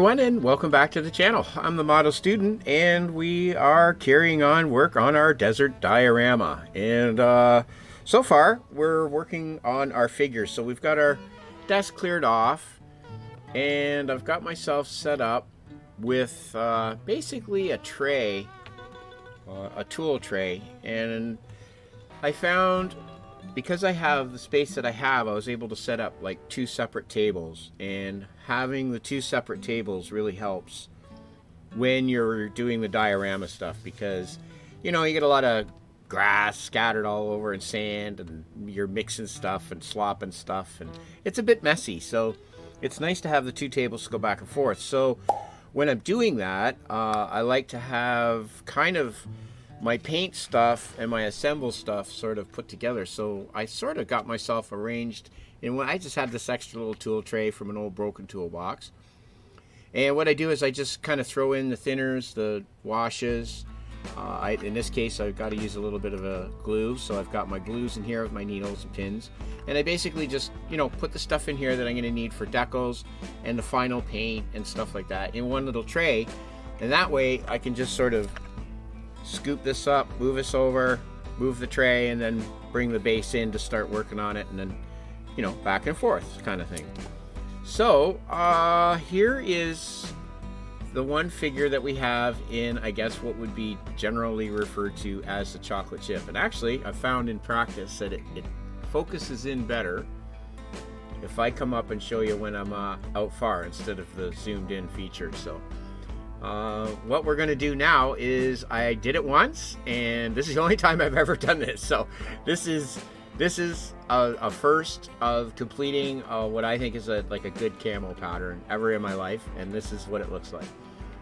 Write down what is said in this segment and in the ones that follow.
everyone, and welcome back to the channel. I'm the Model Student, and we are carrying on work on our desert diorama. And so far, we're working on our figures. So we've got our desk cleared off, and I've got myself set up with basically a tray, a tool tray. And I found, because I have the space that I have, I was able to set up like two separate tables, and having the two separate tables really helps when you're doing the diorama stuff, because you know, you get a lot of grass scattered all over and sand, and you're mixing stuff and slopping stuff, and it's a bit messy. So it's nice to have the two tables to go back and forth. So when I'm doing that, I like to have kind of my paint stuff and my assemble stuff sort of put together. So I sort of got myself arranged, and when I just had this extra little tool tray from an old broken toolbox. And what I do is I just kind of throw in the thinners, the washes. In this case, I've got to use a little bit of a glue, so I've got my glues in here with my needles and pins. And I basically just, you know, put the stuff in here that I'm going to need for decals and the final paint and stuff like that in one little tray. And that way I can just sort of scoop this up, move this over, move the tray, and then bring the base in to start working on it, and then, you know, back and forth kind of thing. So here is the one figure that we have in, I guess, what would be generally referred to as the chocolate chip. And actually, I found in practice that it focuses in better if I come up and show you when I'm out far instead of the zoomed in feature. So what we're going to do now is, I did it once, and this is the only time I've ever done this. So this is a first of completing what I think is like a good camo pattern ever in my life, and this is what it looks like.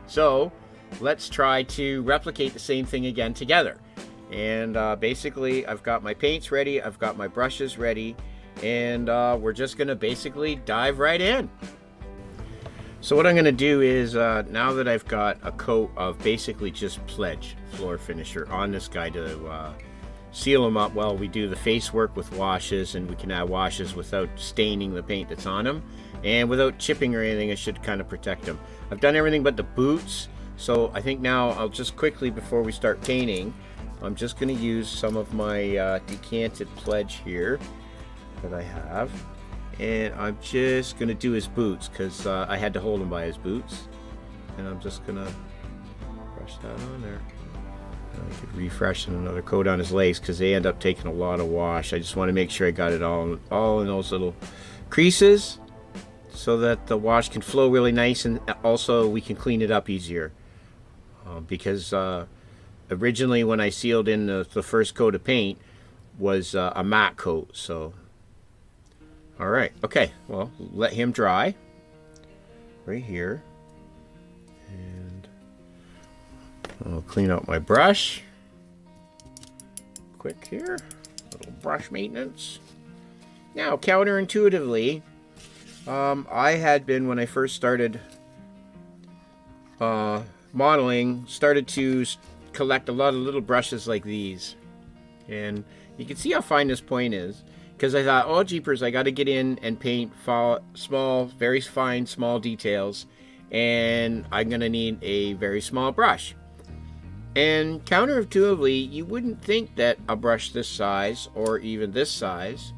So let's try to replicate the same thing again together. And basically, I've got my paints ready, I've got my brushes ready, and we're just going to basically dive right in. So what I'm going to do is, now that I've got a coat of basically just Pledge floor finisher on this guy to seal them up while we do the face work with washes, and we can add washes without staining the paint that's on them, and without chipping or anything. It should kind of protect them. I've done everything but the boots, so I think now I'll just quickly, before we start painting, I'm just going to use some of my decanted Pledge here that I have. And I'm just going to do his boots, because I had to hold him by his boots. And I'm just going to brush that on there. And I could refresh another coat on his legs, because they end up taking a lot of wash. I just want to make sure I got it all in those little creases, so that the wash can flow really nice, and also we can clean it up easier. Because originally when I sealed in the first coat of paint was a matte coat. So all right, okay, well, let him dry right here, and I'll clean out my brush quick here. Little brush maintenance. Now, counterintuitively, I had been, when I first started modeling, started to collect a lot of little brushes like these, and you can see how fine this point is. Because I thought, oh jeepers, I got to get in and paint small, very fine, small details, and I'm going to need a very small brush. And counterintuitively, you wouldn't think that a brush this size, or even this size,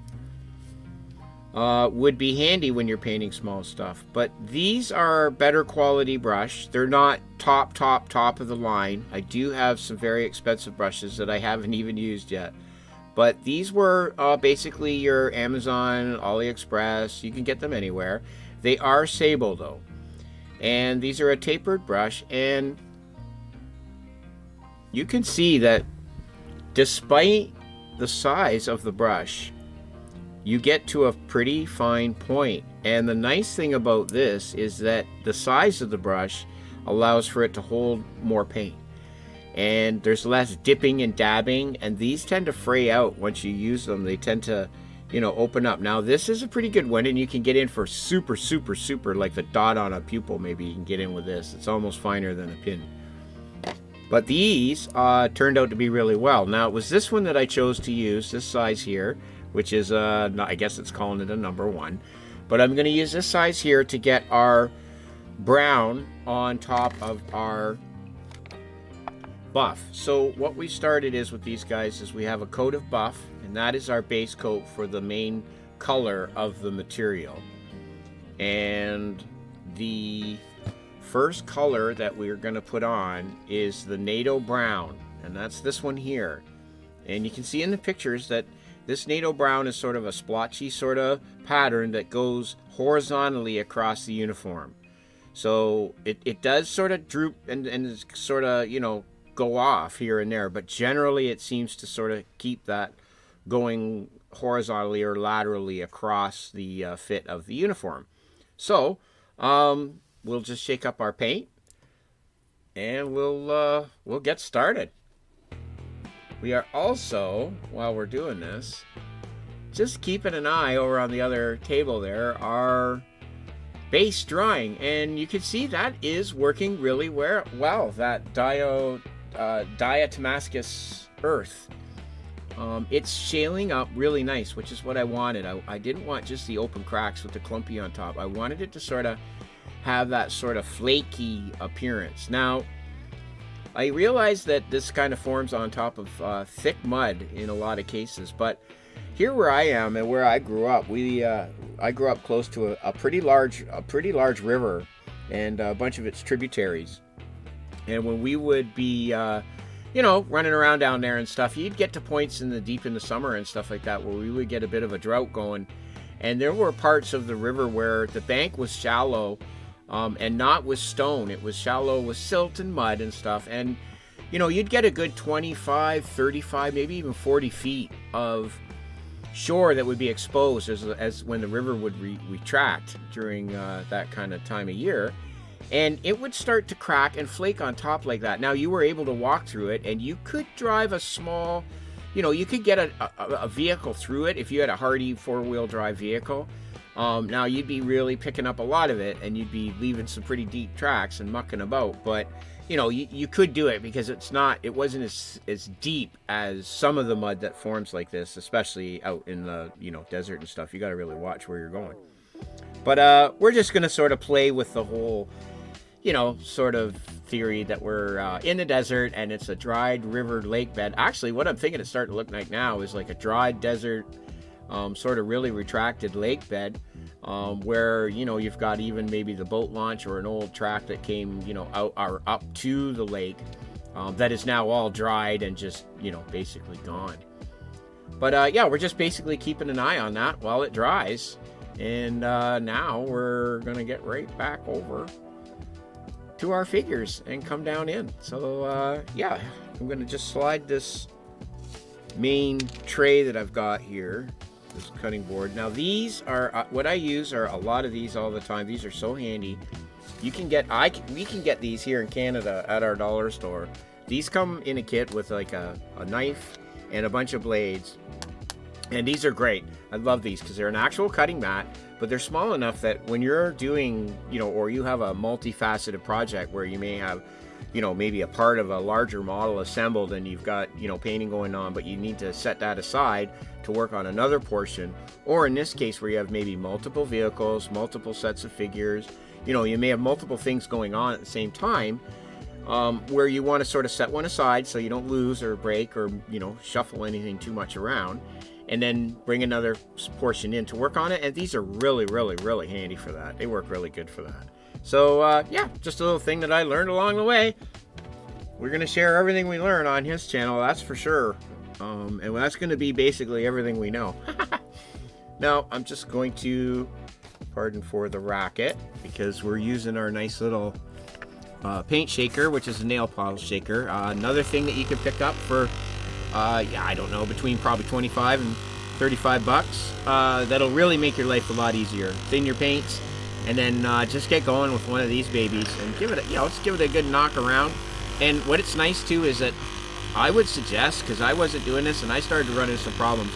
would be handy when you're painting small stuff. But these are better quality brush. They're not top of the line. I do have some very expensive brushes that I haven't even used yet. But these were basically your Amazon, AliExpress. You can get them anywhere. They are sable though. And these are a tapered brush. And you can see that despite the size of the brush, you get to a pretty fine point. And the nice thing about this is that the size of the brush allows for it to hold more paint. And there's less dipping and dabbing, and these tend to fray out once you use them. They tend to, you know, open up. Now this is a pretty good one, and you can get in for super, like the dot on a pupil. Maybe you can get in with this. It's almost finer than a pin. But these turned out to be really well. Now it was this one that I chose to use, this size here, which is, I guess it's calling it a number 1. But I'm going to use this size here to get our brown on top of our buff. So what we started is with these guys is we have a coat of buff, and that is our base coat for the main color of the material. And the first color that we're going to put on is the NATO brown, and that's this one here. And you can see in the pictures that this NATO brown is sort of a splotchy sort of pattern that goes horizontally across the uniform. So it does sort of droop and sort of, you know, go off here and there, but generally it seems to sort of keep that going horizontally or laterally across the fit of the uniform. So we'll just shake up our paint and we'll get started. We are also, while we're doing this, just keeping an eye over on the other table there, our base drying, and you can see that is working really well. That diatomaceous earth, it's shaling up really nice, which is what I wanted. I didn't want just the open cracks with the clumpy on top. I wanted it to sort of have that sort of flaky appearance. Now, I realize that this kind of forms on top of thick mud in a lot of cases, but here where I am and where I grew up, I grew up close to a pretty large river and a bunch of its tributaries. And when we would be, you know, running around down there and stuff, you'd get to points deep in the summer and stuff like that where we would get a bit of a drought going. And there were parts of the river where the bank was shallow, and not with stone. It was shallow with silt and mud and stuff. And, you know, you'd get a good 25, 35, maybe even 40 feet of shore that would be exposed as when the river would retract during that kind of time of year. And it would start to crack and flake on top like that. Now, you were able to walk through it, and you could drive a small, you know, you could get a vehicle through it if you had a hardy four-wheel drive vehicle. Now, you'd be really picking up a lot of it, and you'd be leaving some pretty deep tracks and mucking about. But, you know, you could do it because it wasn't as deep as some of the mud that forms like this, especially out in the, you know, desert and stuff. You got to really watch where you're going. But we're just going to sort of play with the whole, you know, sort of theory that we're in the desert and it's a dried river lake bed. Actually, what I'm thinking it's starting to look like now is like a dried desert, sort of really retracted lake bed, where, you know, you've got even maybe the boat launch or an old track that came, you know, out or up to the lake, that is now all dried and just, you know, basically gone. But yeah, we're just basically keeping an eye on that while it dries. And now we're going to get right back over to our figures and come down in. So yeah, I'm going to just slide this main tray that I've got here, this cutting board. Now these are what I use are a lot of these all the time. These are so handy. You can get we can get these here in Canada at our dollar store. These come in a kit with like a knife and a bunch of blades, and these are great. I love these because they're an actual cutting mat, but they're small enough that when you're doing, you know, or you have a multifaceted project where you may have, you know, maybe a part of a larger model assembled and you've got, you know, painting going on, but you need to set that aside to work on another portion. Or in this case where you have maybe multiple vehicles, multiple sets of figures, you know, you may have multiple things going on at the same time, where you want to sort of set one aside so you don't lose or break or, you know, shuffle anything too much around, and then bring another portion in to work on it. And these are really, really, really handy for that. They work really good for that. So yeah, just a little thing that I learned along the way. We're going to share everything we learn on his channel, that's for sure. And that's going to be basically everything we know. Now, I'm just going to, pardon for the racket, because we're using our nice little paint shaker, which is a nail polish shaker. Another thing that you can pick up for, yeah, I don't know, between probably 25 and 35 bucks. That'll really make your life a lot easier. Thin your paints, and then just get going with one of these babies and give it, let's give it a good knock around. And what it's nice too is that I would suggest, because I wasn't doing this and I started to run into some problems,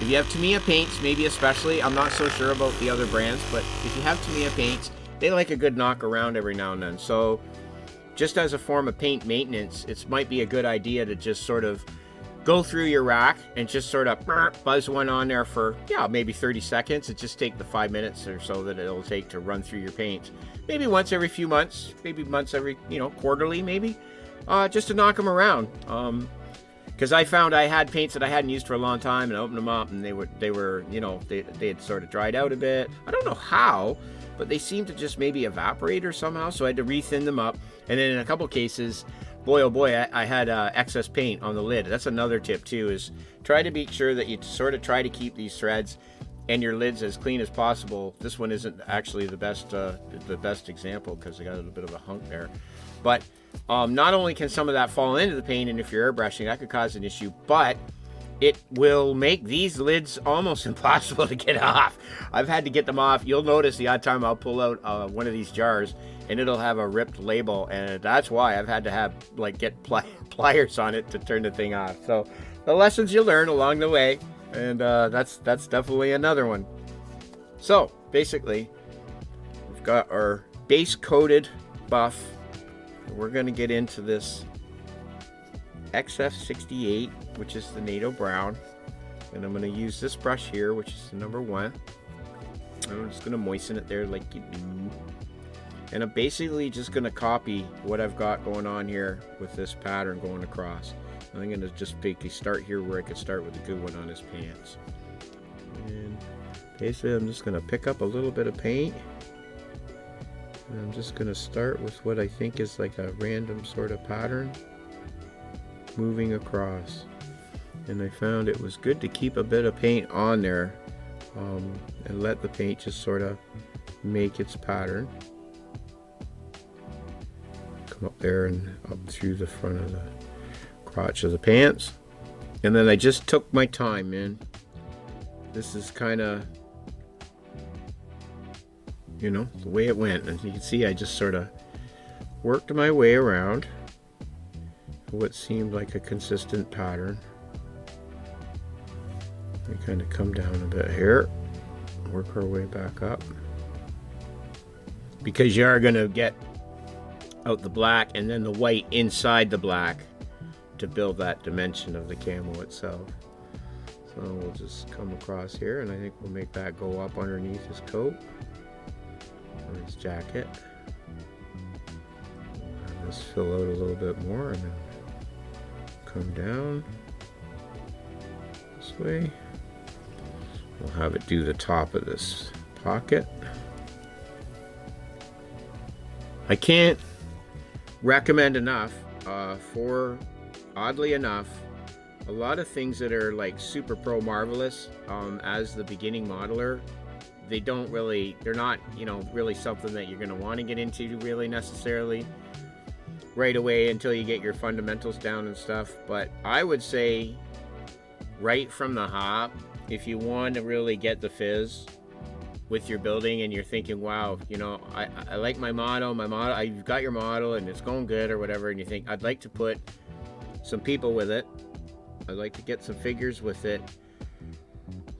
if you have Tamiya paints, maybe especially, I'm not so sure about the other brands, but if you have Tamiya paints, they like a good knock around every now and then. So just as a form of paint maintenance, it might be a good idea to just sort of go through your rack and just sort of buzz one on there for, yeah, maybe 30 seconds. It just take the 5 minutes or so that it'll take to run through your paints. Maybe once every few months, maybe once every, quarterly maybe, just to knock them around. Because I found I had paints that I hadn't used for a long time, and I opened them up and they were they had sort of dried out a bit. I don't know how, but they seemed to just maybe evaporate or somehow, so I had to re-thin them up. And then in a couple cases, boy, oh boy, I had excess paint on the lid. That's another tip too, is try to be sure that you sort of try to keep these threads and your lids as clean as possible. This one isn't actually the best example because I got a little bit of a hunk there. But not only can some of that fall into the paint, and if you're airbrushing, that could cause an issue, but it will make these lids almost impossible to get off. I've had to get them off. You'll notice the odd time I'll pull out one of these jars and it'll have a ripped label, and that's why I've had to have get pliers on it to turn the thing off. So the lessons you learn along the way, and that's definitely another one. So basically, we've got our base coated buff. We're going to get into this XF68, which is the NATO brown, and I'm going to use this brush here, which is the number 1. I'm just going to moisten it there like you do. And I'm basically just going to copy what I've got going on here with this pattern going across. I'm going to just basically start here where I could start with a good one on his pants. And basically I'm just going to pick up a little bit of paint. And I'm just going to start with what I think is like a random sort of pattern moving across. And I found it was good to keep a bit of paint on there and let the paint just sort of make its pattern. Come up there and up through the front of the crotch of the pants. And then I just took my time, man. This is kind of, the way it went. And you can see I just sort of worked my way around what seemed like a consistent pattern. We kind of come down a bit here, work our way back up, because you are going to get out the black and then the white inside the black to build that dimension of the camo itself. So we'll just come across here, and I think we'll make that go up underneath his coat or his jacket. And this fill out a little bit more, and then come down this way. We'll have it do the top of this pocket. I can't recommend enough for, oddly enough, a lot of things that are like super pro marvelous as the beginning modeler, they're not really something that you're going to want to get into really necessarily right away until you get your fundamentals down and stuff. But I would say right from the hop, if you want to really get the fizz with your building and you're thinking, wow, I like my model, I've got your model and it's going good or whatever, and you think, I'd like to put some people with it, I'd like to get some figures with it,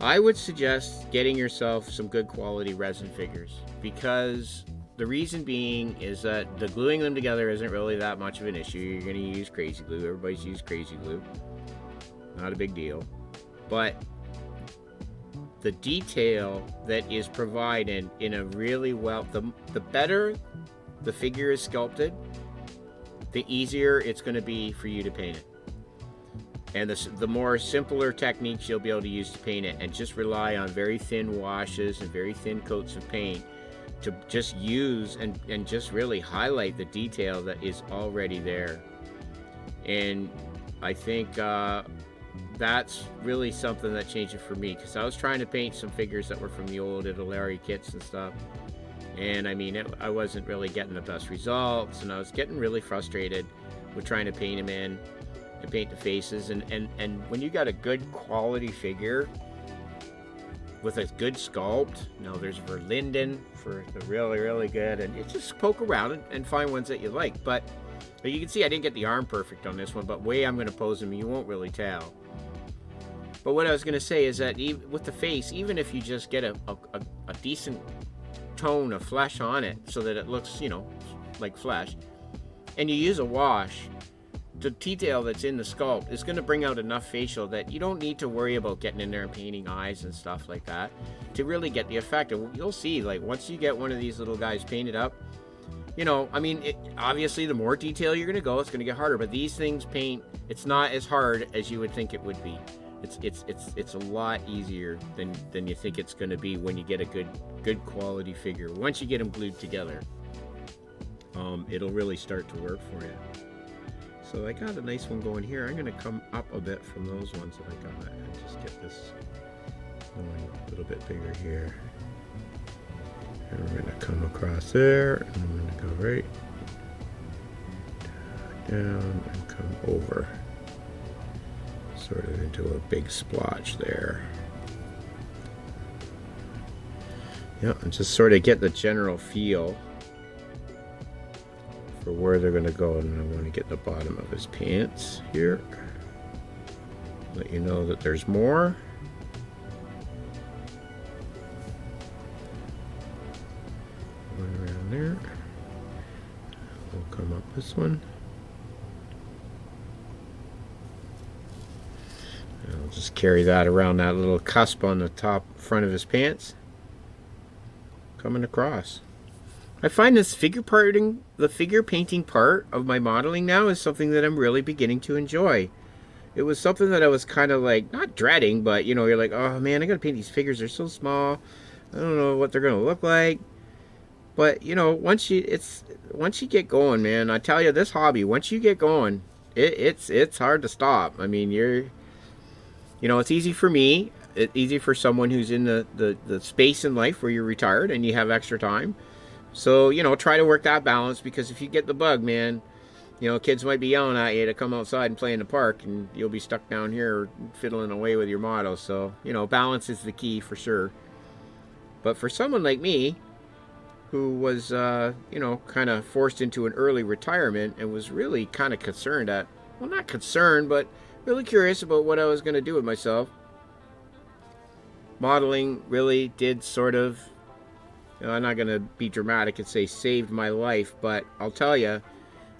I would suggest getting yourself some good quality resin figures, because the reason being is that the gluing them together isn't really that much of an issue. You're going to use crazy glue. Everybody's used crazy glue. Not a big deal. But the detail that is provided in a really the better the figure is sculpted, the easier it's going to be for you to paint it. And the more simpler techniques you'll be able to use to paint it, and just rely on very thin washes and very thin coats of paint to just use and just really highlight the detail that is already there. And I think that's really something that changed it for me, because I was trying to paint some figures that were from the old Italeri kits and stuff, and I mean I wasn't really getting the best results, and I was getting really frustrated with trying to paint them in and paint the faces, and when you got a good quality figure with a good sculpt, there's Verlinden for the really, really good, and you just poke around and find ones that you like. But you can see I didn't get the arm perfect on this one, but way I'm going to pose them, you won't really tell. But what I was going to say is that even with the face, even if you just get a decent tone of flesh on it so that it looks, like flesh, and you use a wash, the detail that's in the sculpt is going to bring out enough facial that you don't need to worry about getting in there and painting eyes and stuff like that to really get the effect. And you'll see, like, once you get one of these little guys painted up, you know, I mean, obviously the more detail you're going to go, it's going to get harder, but these things paint, it's not as hard as you would think it would be. It's a lot easier than you think it's going to be when you get a good quality figure. Once you get them glued together, it'll really start to work for you. So I got a nice one going here. I'm going to come up a bit from those ones that I got and just get this going a little bit bigger here. And we're going to come across there, and I'm going to go right down and come over, sort of into a big splotch there. Yeah, and just sort of get the general feel for where they're going to go. And I want to get the bottom of his pants here. Let you know that there's more. One around there. We'll come up this one. And I'll just carry that around that little cusp on the top front of his pants. Coming across. I find this the figure painting part of my modeling now is something that I'm really beginning to enjoy. It was something that I was kind of like, not dreading, but you know, you're like, oh man, I gotta paint these figures, they're so small. I don't know what they're gonna look like. But you know, once you get going, man, I tell you, this hobby, once you get going, it's hard to stop. I mean, you know, it's easy for me. It's easy for someone who's in the space in life where you're retired and you have extra time. So, you know, try to work that balance, because if you get the bug, man, you know, kids might be yelling at you to come outside and play in the park, and you'll be stuck down here fiddling away with your model. So, you know, balance is the key for sure. But for someone like me, who was, you know, kind of forced into an early retirement and was really kind of concerned well, not concerned, but really curious about what I was going to do with myself, modeling really did sort of, you know, I'm not going to be dramatic and say saved my life, but I'll tell you,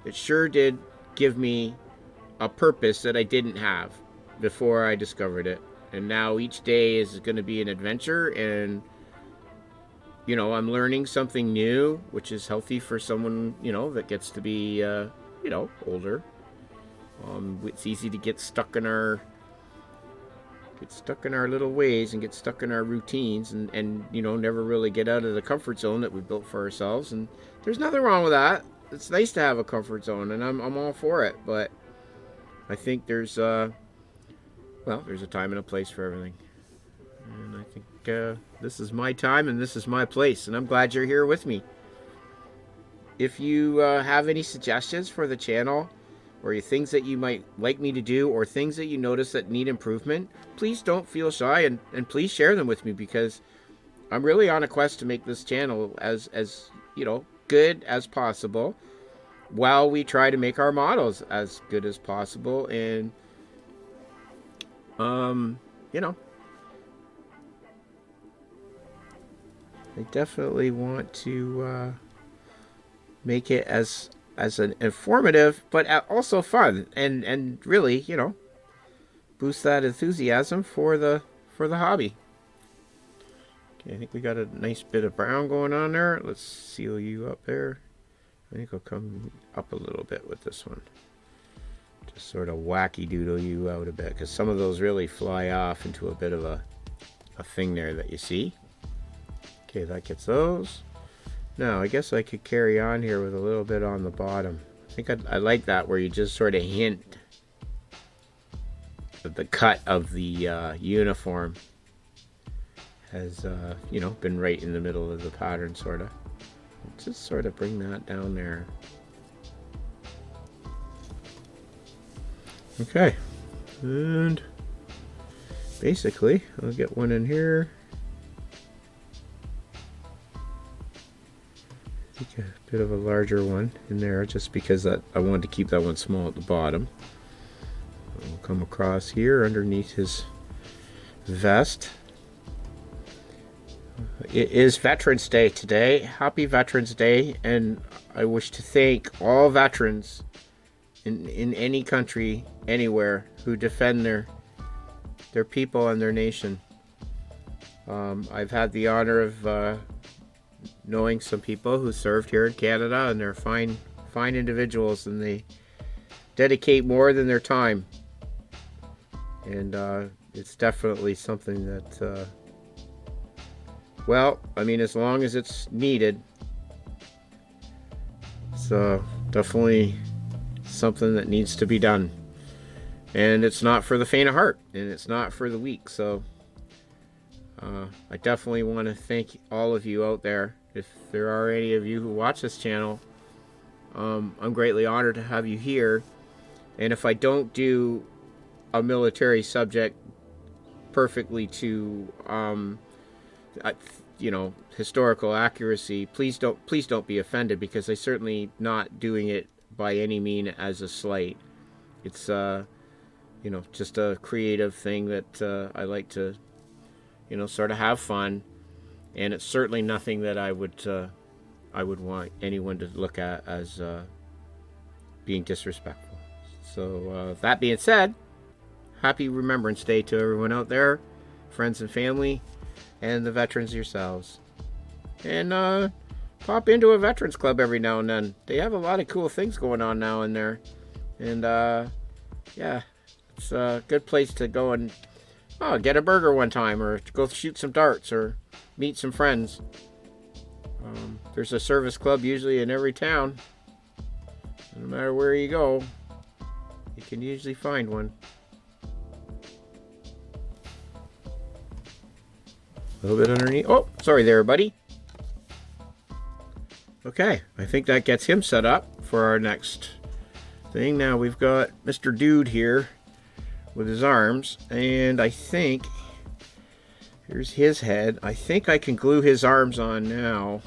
it sure did give me a purpose that I didn't have before I discovered it. And now each day is going to be an adventure, and, you know, I'm learning something new, which is healthy for someone, you know, that gets to be, you know, older. It's easy to get stuck in our little ways and get stuck in our routines, and you know, never really get out of the comfort zone that we built for ourselves. And there's nothing wrong with that. It's nice to have a comfort zone, and I'm all for it. But I think there's well, there's a time and a place for everything. And I think this is my time and this is my place, and I'm glad you're here with me. If you have any suggestions for the channel, or things that you might like me to do, or things that you notice that need improvement, please don't feel shy, and please share them with me, because I'm really on a quest to make this channel as you know, good as possible, while we try to make our models as good as possible. And you know, I definitely want to make it as an informative, but also fun, and really, you know, boost that enthusiasm for the hobby. Okay, I think we got a nice bit of brown going on there. Let's seal you up there. I think I'll come up a little bit with this one. Just sort of wacky doodle you out a bit, because some of those really fly off into a bit of a thing there that you see. Okay, that gets those. Now, I guess I could carry on here with a little bit on the bottom. I think I like that, where you just sort of hint that the cut of the uniform has, you know, been right in the middle of the pattern, sort of. Just sort of bring that down there. Okay. And basically, I'll get one in here. A bit of a larger one in there, just because I wanted to keep that one small at the bottom. We'll come across here underneath his vest. It is Veterans Day today. Happy Veterans Day, and I wish to thank all veterans in any country, anywhere, who defend their people and their nation. I've had the honor of knowing some people who served here in Canada, and they're fine individuals, and they dedicate more than their time. And it's definitely something that, well, I mean, as long as it's needed, it's definitely something that needs to be done. And it's not for the faint of heart, and it's not for the weak. So I definitely want to thank all of you out there. If there are any of you who watch this channel, I'm greatly honored to have you here. And if I don't do a military subject perfectly to historical accuracy, please don't be offended, because I'm certainly not doing it by any mean as a slight. It's just a creative thing that I like to sort of have fun, and it's certainly nothing that I would want anyone to look at as being disrespectful. So that being said, happy Remembrance Day to everyone out there, friends and family, and the veterans yourselves. And pop into a veterans club every now and then. They have a lot of cool things going on now in there. And yeah, it's a good place to go and get a burger one time, or to go shoot some darts, or meet some friends. There's a service club usually in every town. No matter where you go, you can usually find one. A little bit underneath. Oh, sorry there, buddy. Okay, I think that gets him set up for our next thing. Now we've got Mr. Dude here with his arms, and I think here's his head. I think I can glue his arms on now,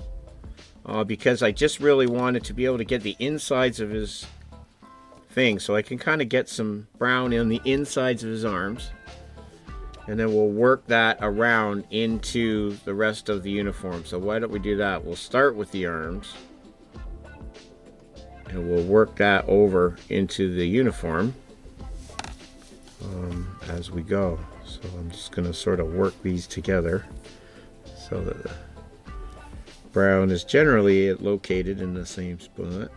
because I just really wanted to be able to get the insides of his thing, so I can kind of get some brown in the insides of his arms, and then we'll work that around into the rest of the uniform. So why don't we do that? We'll start with the arms, and we'll work that over into the uniform as we go. So I'm just going to sort of work these together so that the brown is generally located in the same spot.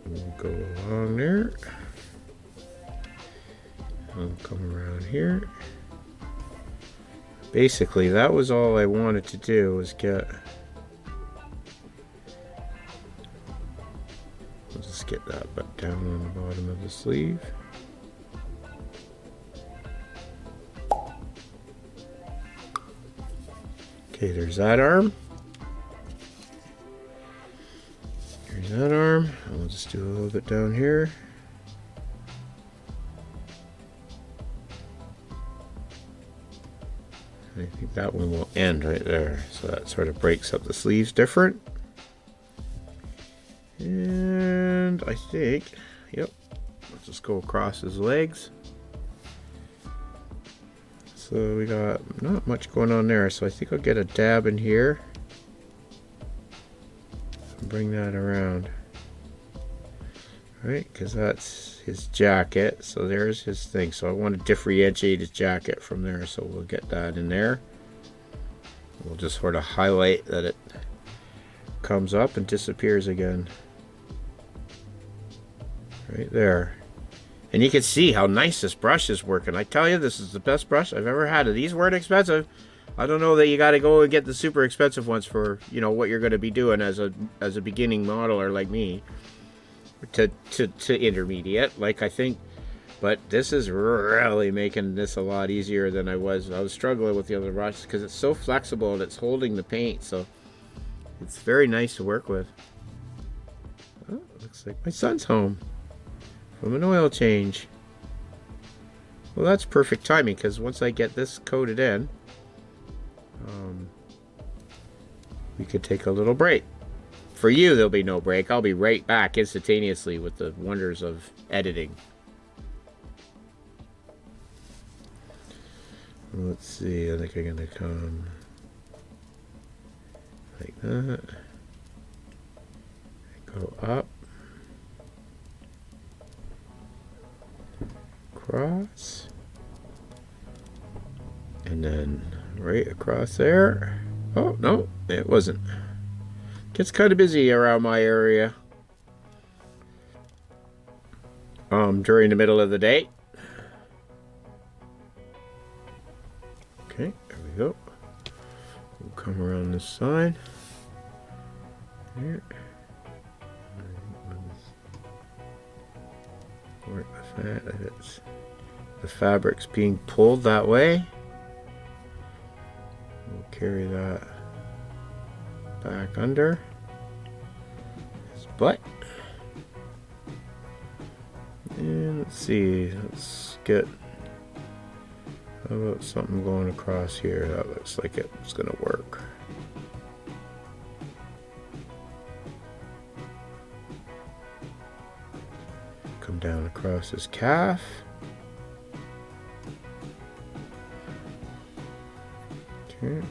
We'll go along there. I'll come around here. Basically, that was all I wanted to do, was get... I'll just get that back down on the bottom of the sleeve. Okay, there's that arm. There's that arm. I'll just do a little bit down here. I think that one will end right there. So that sort of breaks up the sleeves different. And I think, yep, let's just go across his legs. So we got not much going on there. So I think I'll get a dab in here and bring that around. Right, because that's his jacket. So there's his thing. So I want to differentiate his jacket from there. So we'll get that in there. We'll just sort of highlight that it comes up and disappears again. Right there. And you can see how nice this brush is working. I tell you, this is the best brush I've ever had. These weren't expensive. I don't know that you got to go and get the super expensive ones for, what you're going to be doing as a beginning modeler like me. To intermediate, like I think, but this is really making this a lot easier than I was struggling with the other brushes, because it's so flexible and it's holding the paint, so it's very nice to work with. Oh, looks like my son's home from an oil change. Well, that's perfect timing, because once I get this coated in, we could take a little break. For you, there'll be no break. I'll be right back instantaneously with the wonders of editing. Let's see, I think I'm going to come like that. Go up, across, and then right across there. Oh, no, it wasn't. Gets kind of busy around my area during the middle of the day. Okay, there we go. We'll come around this side. Here. Work with that if it's the fabric's being pulled that way. We'll carry that back under his butt. And let's see, let's get, how about something going across here? That looks like it's gonna work. Come down across his calf. Okay.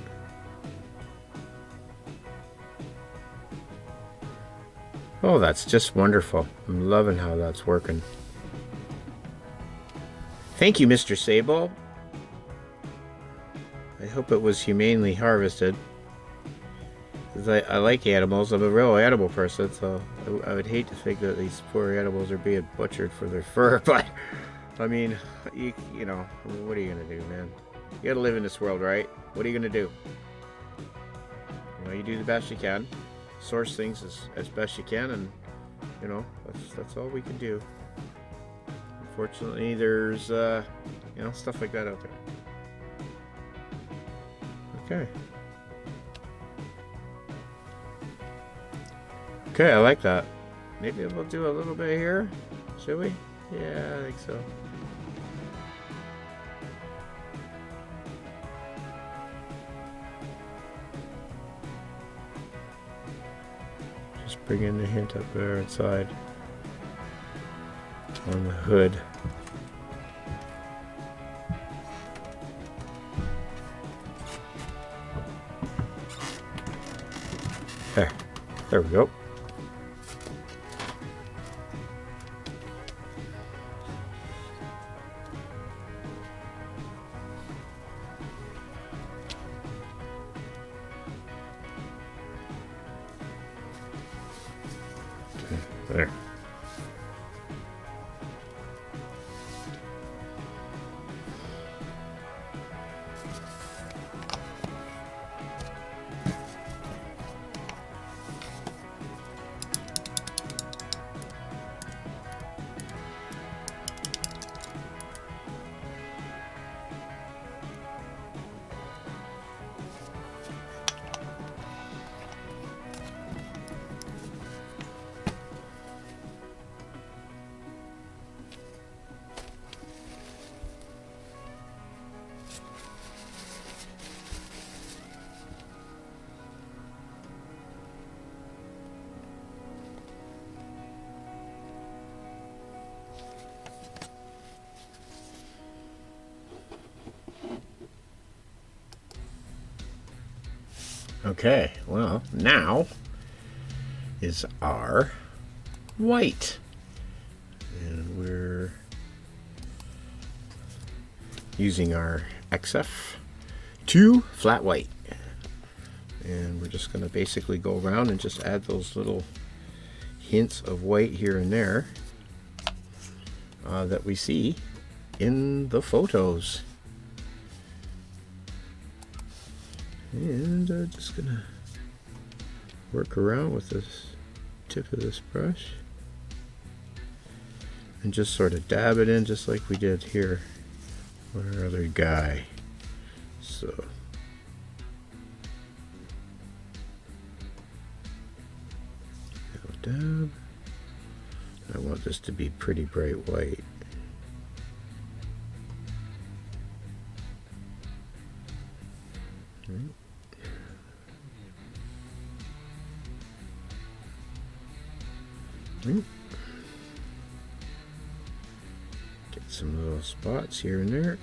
Oh, that's just wonderful. I'm loving how that's working. Thank you, Mr. Sable. I hope it was humanely harvested. I like animals. I'm a real animal person, so I would hate to think that these poor animals are being butchered for their fur, but I mean, you know, what are you gonna do, man? You gotta live in this world, right? What are you gonna do? You know, you do the best you can, source things as best you can, and you know, that's all we can do. Unfortunately, there's you know, stuff like that out there. Okay. Okay, I like that. Maybe we'll do a little bit here. Should we? Yeah, I think so. Just bring in the hint up there inside on the hood. There we go. There. Okay, well, now is our white. And we're using our XF2 flat white. And we're just going to basically go around and just add those little hints of white here and there that we see in the photos. And just gonna work around with this tip of this brush and just sort of dab it in just like we did here with our other guy. So dab. I want this to be pretty bright white. Get some little spots here and there.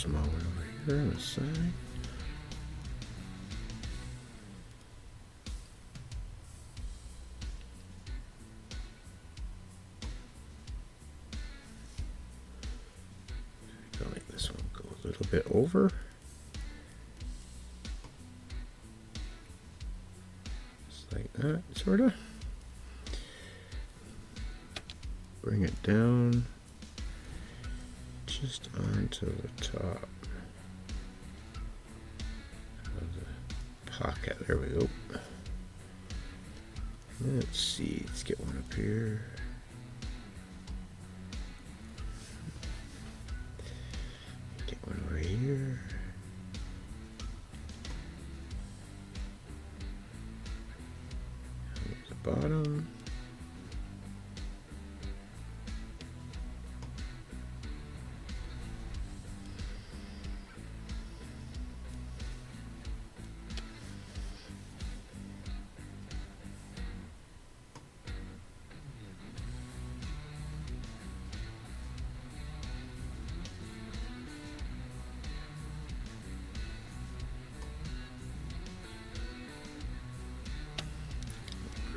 small one over here on the side. I feel like this one go a little bit over. Just like that, sort of. Bring it down just onto the top of the pocket. There we go. Let's see, let's get one up here. Get one over here. At the bottom.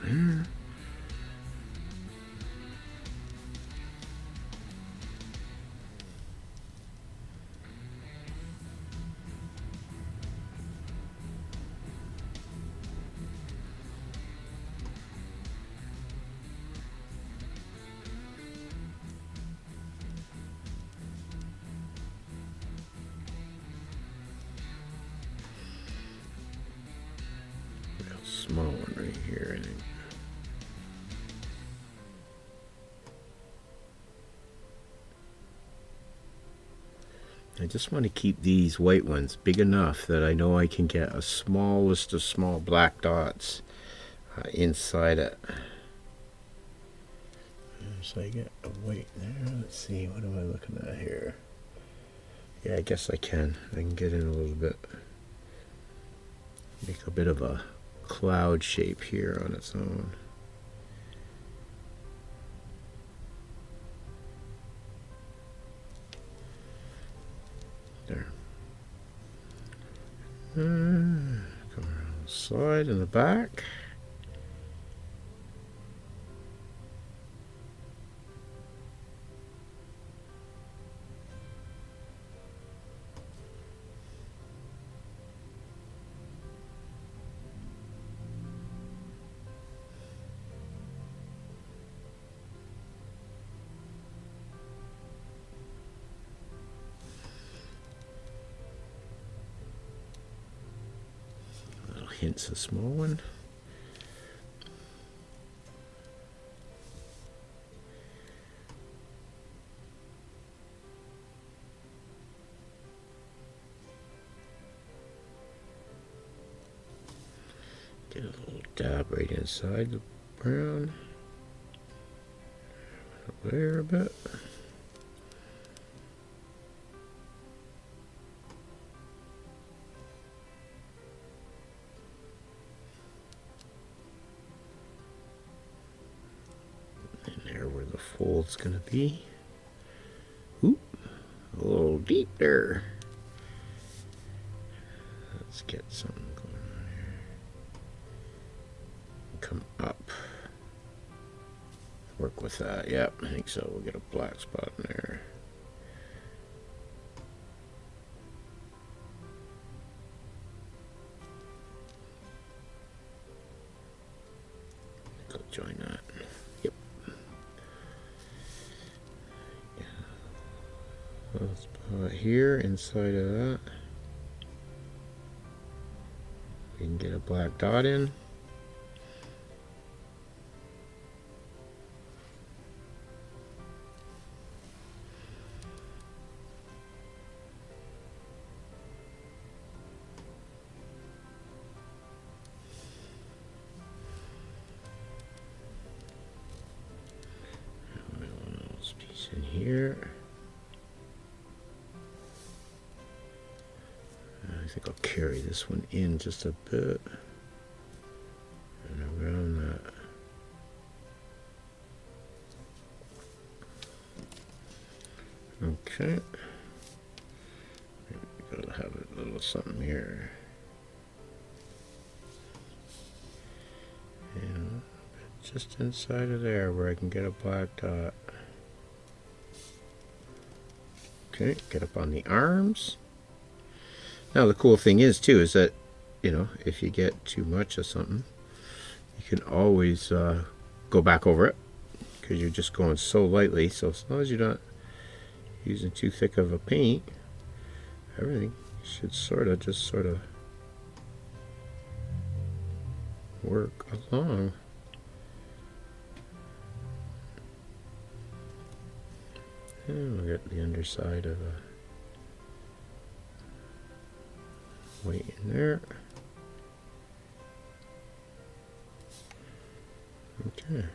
There. Real small one right here, I think. I just want to keep these white ones big enough that I know I can get a smallest of small black dots inside it. So I get a white there. Let's see, what am I looking at here? Yeah, I guess I can get in a little bit. Make a bit of a cloud shape here on its own. There. Come around the side and the back. Hints a small one. Get a little dab right inside the brown. There a bit. Where the fold's gonna be. Oop, a little deep there. Let's get something going on here. Come up. Work with that. Yep, I think so. We'll get a black spot in there. Go join that. Yep. Spot here inside of that. We can get a black dot in. Piece in here. I think I'll carry this one in just a bit and around that. Okay. Gotta have a little something here. And just inside of there where I can get a black dot. Okay, get up on the arms. Now the cool thing is too is that, you know, if you get too much of something, you can always go back over it because you're just going so lightly. So as long as you're not using too thick of a paint, everything should sort of work along. And we'll get the underside of a white in there. Okay.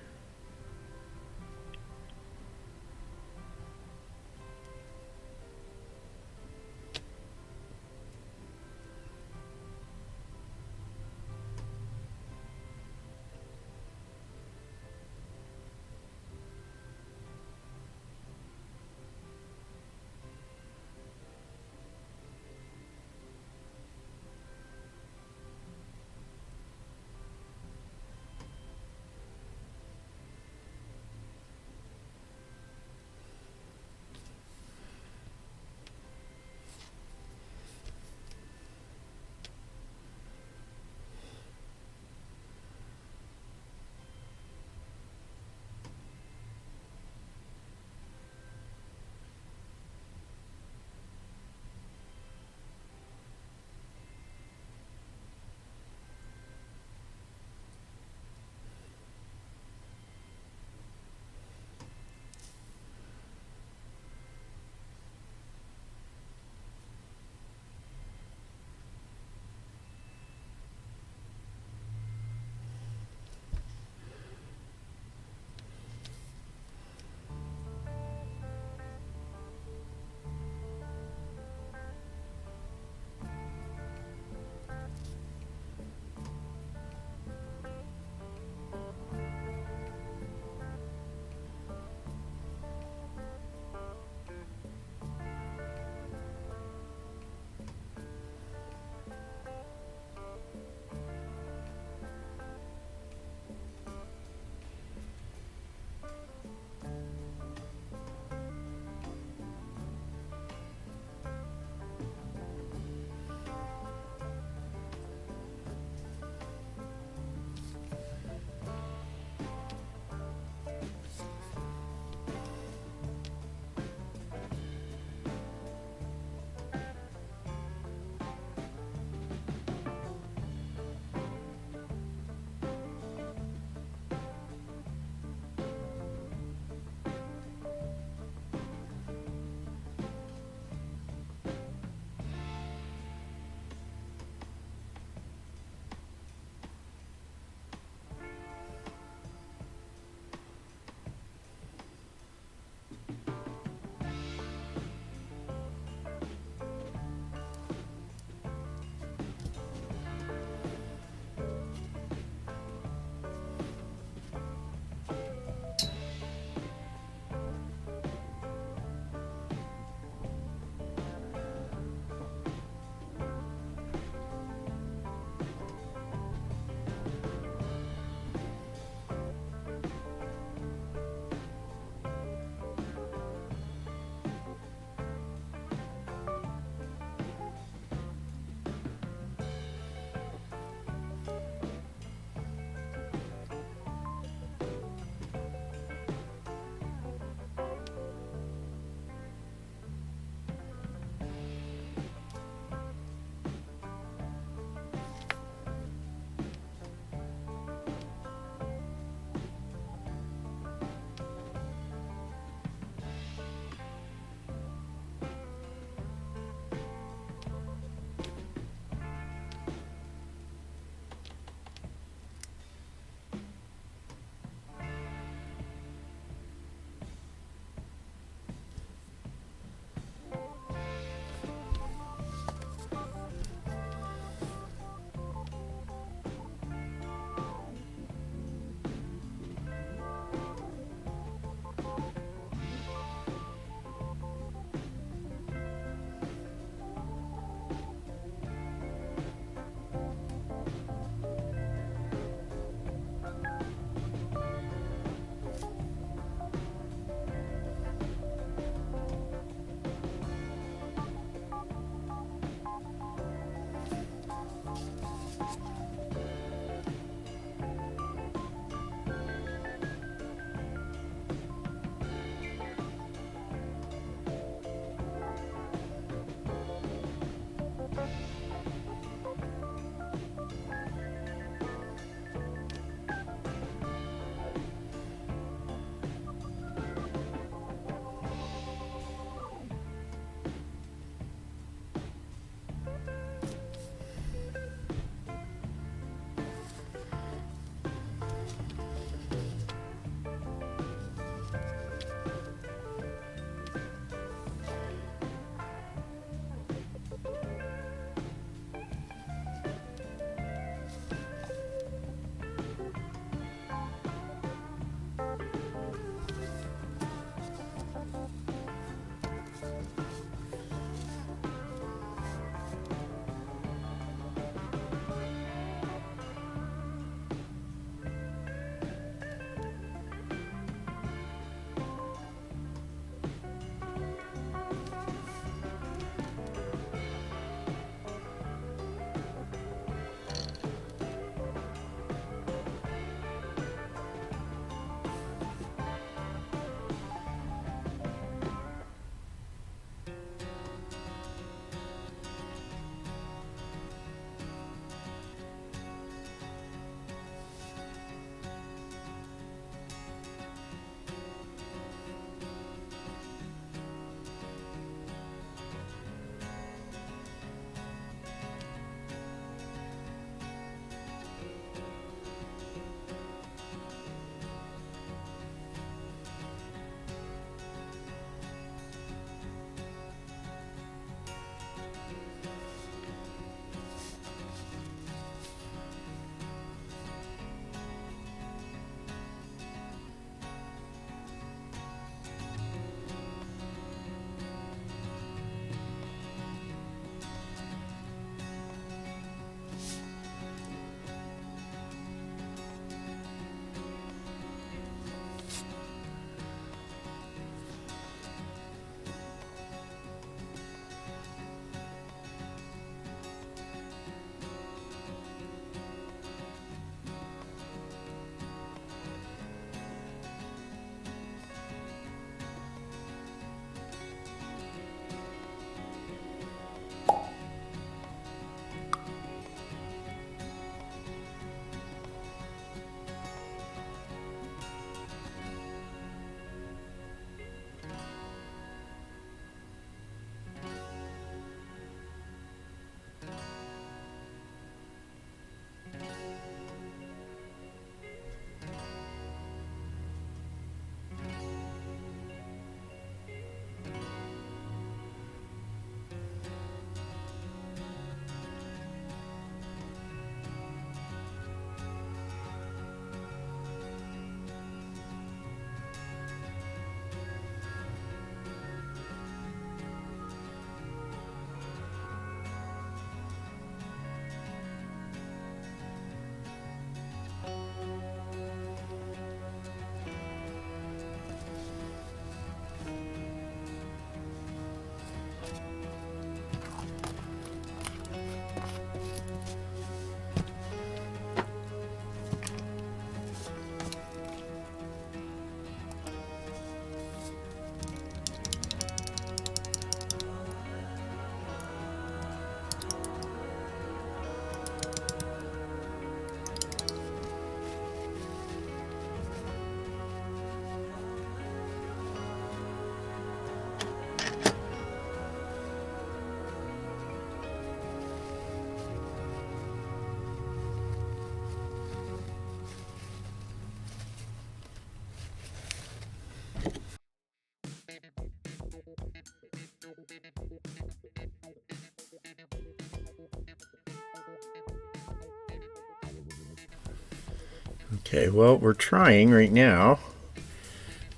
Okay, well, we're trying right now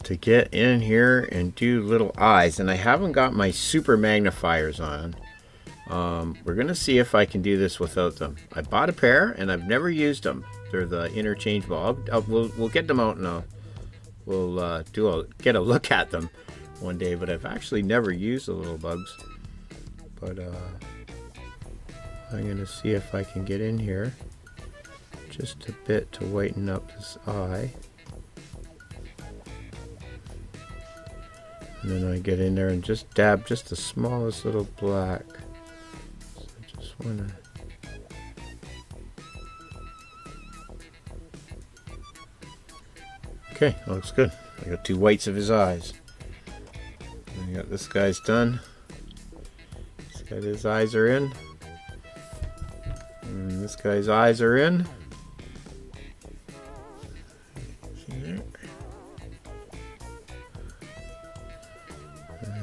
to get in here and do little eyes, and I haven't got my super magnifiers on. We're gonna see if I can do this without them. I bought a pair and I've never used them. They're the interchangeable. We'll get them out and we'll get a look at them one day. But I've actually never used the little bugs. But I'm gonna see if I can get in here just a bit to whiten up this eye. And then I get in there and just dab just the smallest little black. So I just wanna. Okay, that looks good. I got 2 whites of his eyes. I got this guy's done. This guy, his eyes are in. And this guy's eyes are in.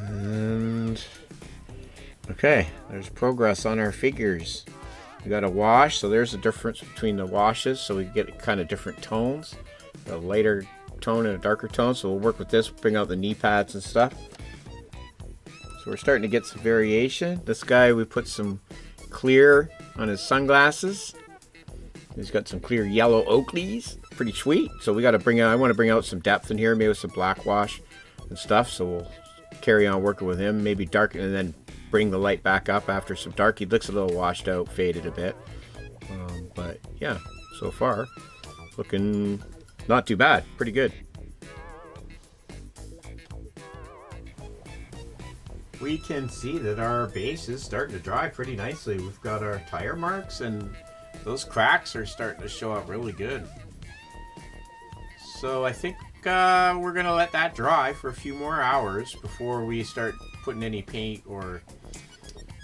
And okay, there's progress on our figures. We got a wash, so there's a difference between the washes, so we get kind of different tones. A lighter tone and a darker tone, so we'll work with this, bring out the knee pads and stuff. So we're starting to get some variation. This guy, we put some clear on his sunglasses. He's got some clear yellow Oakleys, pretty sweet. So we got to bring out, I want to bring out some depth in here, maybe with some black wash and stuff. So we'll carry on working with him, maybe darken and then bring the light back up after some dark. He looks a little washed out, faded a bit. But yeah, so far looking not too bad, pretty good. We can see that our base is starting to dry pretty nicely. We've got our tire marks and those cracks are starting to show up really good. So I think we're gonna let that dry for a few more hours before we start putting any paint or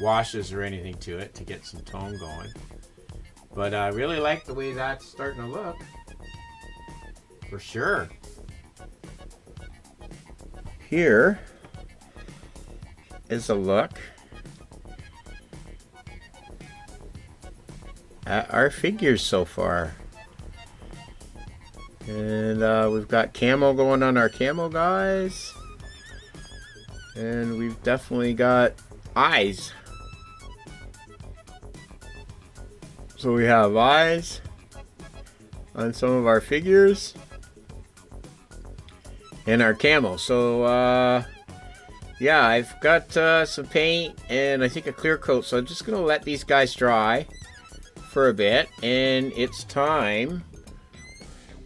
washes or anything to it to get some tone going. But I really like the way that's starting to look. For sure. Here is a look at our figures so far. And we've got camo going on our camo guys. And we've definitely got eyes. So we have eyes on some of our figures. And our camo. So yeah, I've got some paint and I think a clear coat. So I'm just going to let these guys dry for a bit. And it's time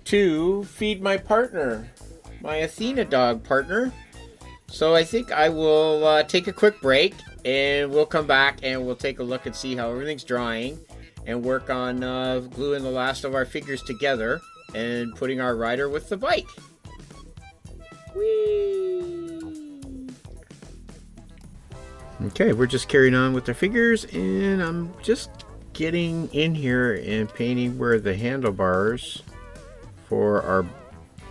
to feed my partner, my Athena dog partner. So I think I will take a quick break and we'll come back and we'll take a look and see how everything's drying and work on gluing the last of our figures together and putting our rider with the bike. Whee! Okay, we're just carrying on with the figures and I'm just getting in here and painting where the handlebars for our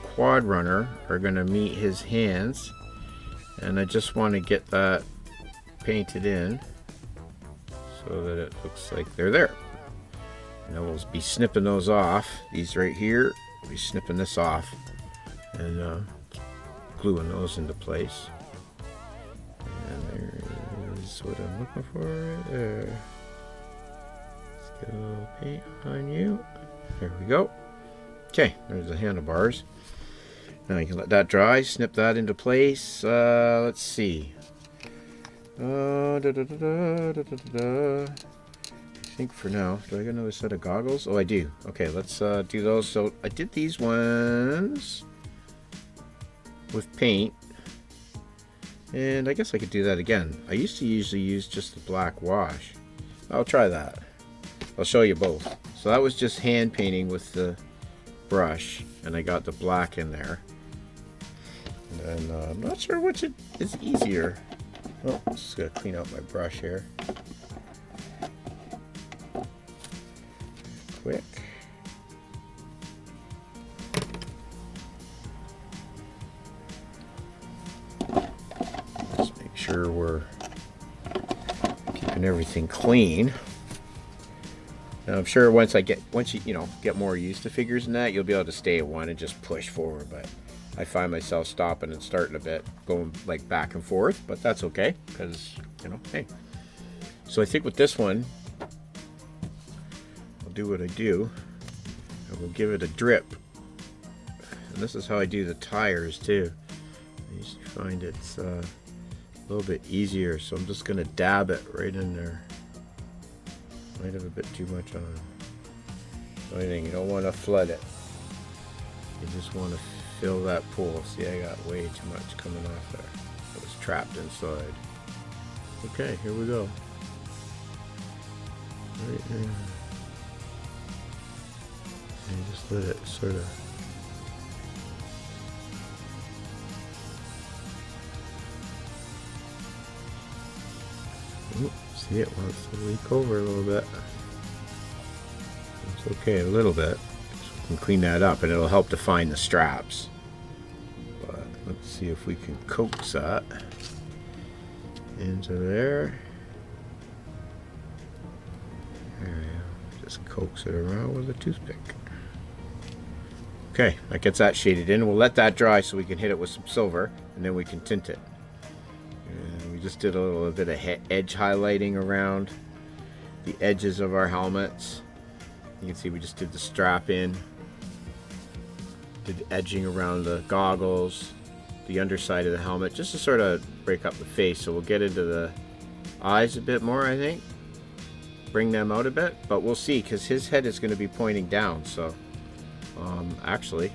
quad runner are going to meet his hands, and I just want to get that painted in so that it looks like they're there. And we'll be snipping those off. These right here, we'll be snipping this off and gluing those into place. And there's what I'm looking for right there. Let's get a little paint on you. There we go. Okay, there's the handlebars. Now you can let that dry, snip that into place. Let's see. I think for now, do I get another set of goggles? Oh, I do. Okay, let's do those. So I did these ones with paint. And I guess I could do that again. I used to usually use just the black wash. I'll try that. I'll show you both. So that was just hand painting with the brush, and I got the black in there. And I'm not sure which is easier. Oh, just gotta clean out my brush here. Quick. Just make sure we're keeping everything clean. Now, I'm sure once you get more used to figures and that, you'll be able to stay at one and just push forward. But I find myself stopping and starting a bit, going like back and forth. But that's okay, because hey. So I think with this one, I'll do what I do. I will give it a drip. And this is how I do the tires too. I usually find it's a little bit easier, so I'm just going to dab it right in there. Might have a bit too much on. The only thing, you don't want to flood it. You just want to fill that pool. See, I got way too much coming off there. It was trapped inside. Okay, here we go. Right there. And just let it sort of. Ooh, see, it wants to leak over a little bit. It's okay, a little bit. So we can clean that up and it'll help define the straps. But let's see if we can coax that into there. There we go. Just coax it around with a toothpick. Okay, that gets that shaded in. We'll let that dry so we can hit it with some silver and then we can tint it. And we just did a little bit of edge highlighting around the edges of our helmets. You can see we just did the strap in, did edging around the goggles, the underside of the helmet, just to sort of break up the face. So we'll get into the eyes a bit more, I think. Bring them out a bit, but we'll see, because his head is going to be pointing down. So actually,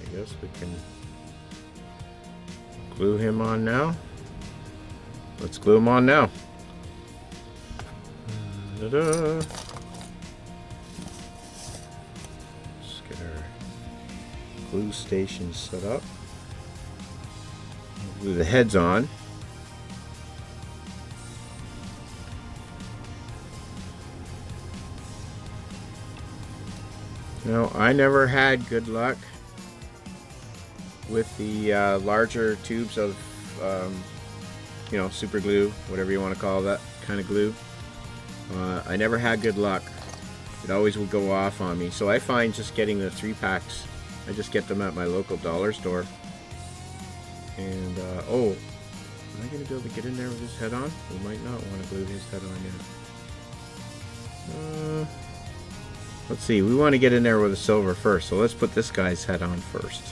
I guess we can glue him on now. Let's glue him on now. Ta-da. Let's get our glue station set up. Glue the heads on. Now, I never had good luck with the larger tubes of, super glue, whatever you want to call that kind of glue. I never had good luck. It always would go off on me. So I find just getting the 3-packs, I just get them at my local dollar store. And, oh, am I going to be able to get in there with his head on? We might not want to glue his head on yet. Let's see, we want to get in there with the silver first, so let's put this guy's head on first.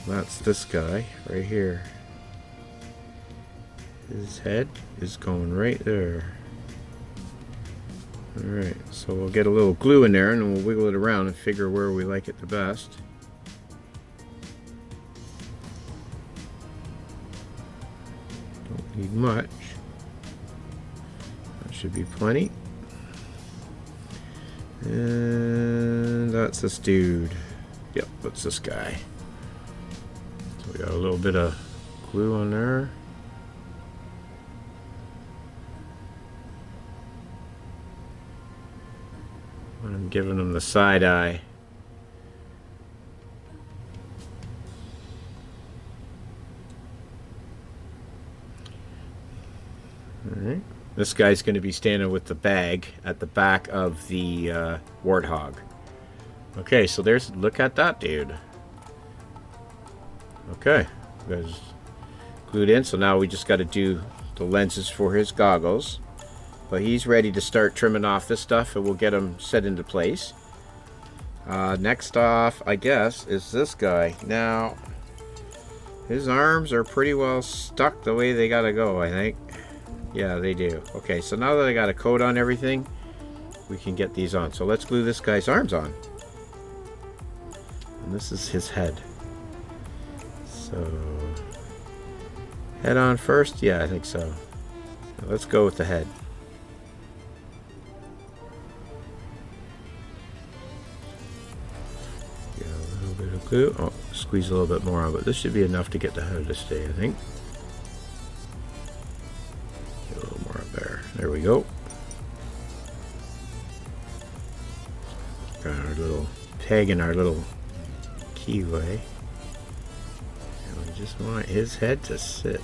That's this guy right here. His head is going right there. Alright, so we'll get a little glue in there and then we'll wiggle it around and figure where we like it the best. Don't need much. That should be plenty. And that's this dude. Yep, that's this guy. So we got a little bit of glue on there. I'm giving him the side eye. Alright. This guy's going to be standing with the bag at the back of the Warthog. Okay, so look at that dude. Okay, guys glued in, so now we just got to do the lenses for his goggles. But he's ready to start trimming off this stuff and we'll get him set into place. Next off, I guess, is this guy. Now, his arms are pretty well stuck the way they gotta go, I think. Yeah, they do. Okay, so now that I got a coat on everything, we can get these on. So let's glue this guy's arms on. And this is his head. So, head on first? Yeah, I think so. Now let's go with the head. Get a little bit of glue. Oh, squeeze a little bit more on, but this should be enough to get the head to stay, I think. There we go. Got our little peg in our little keyway. And we just want his head to sit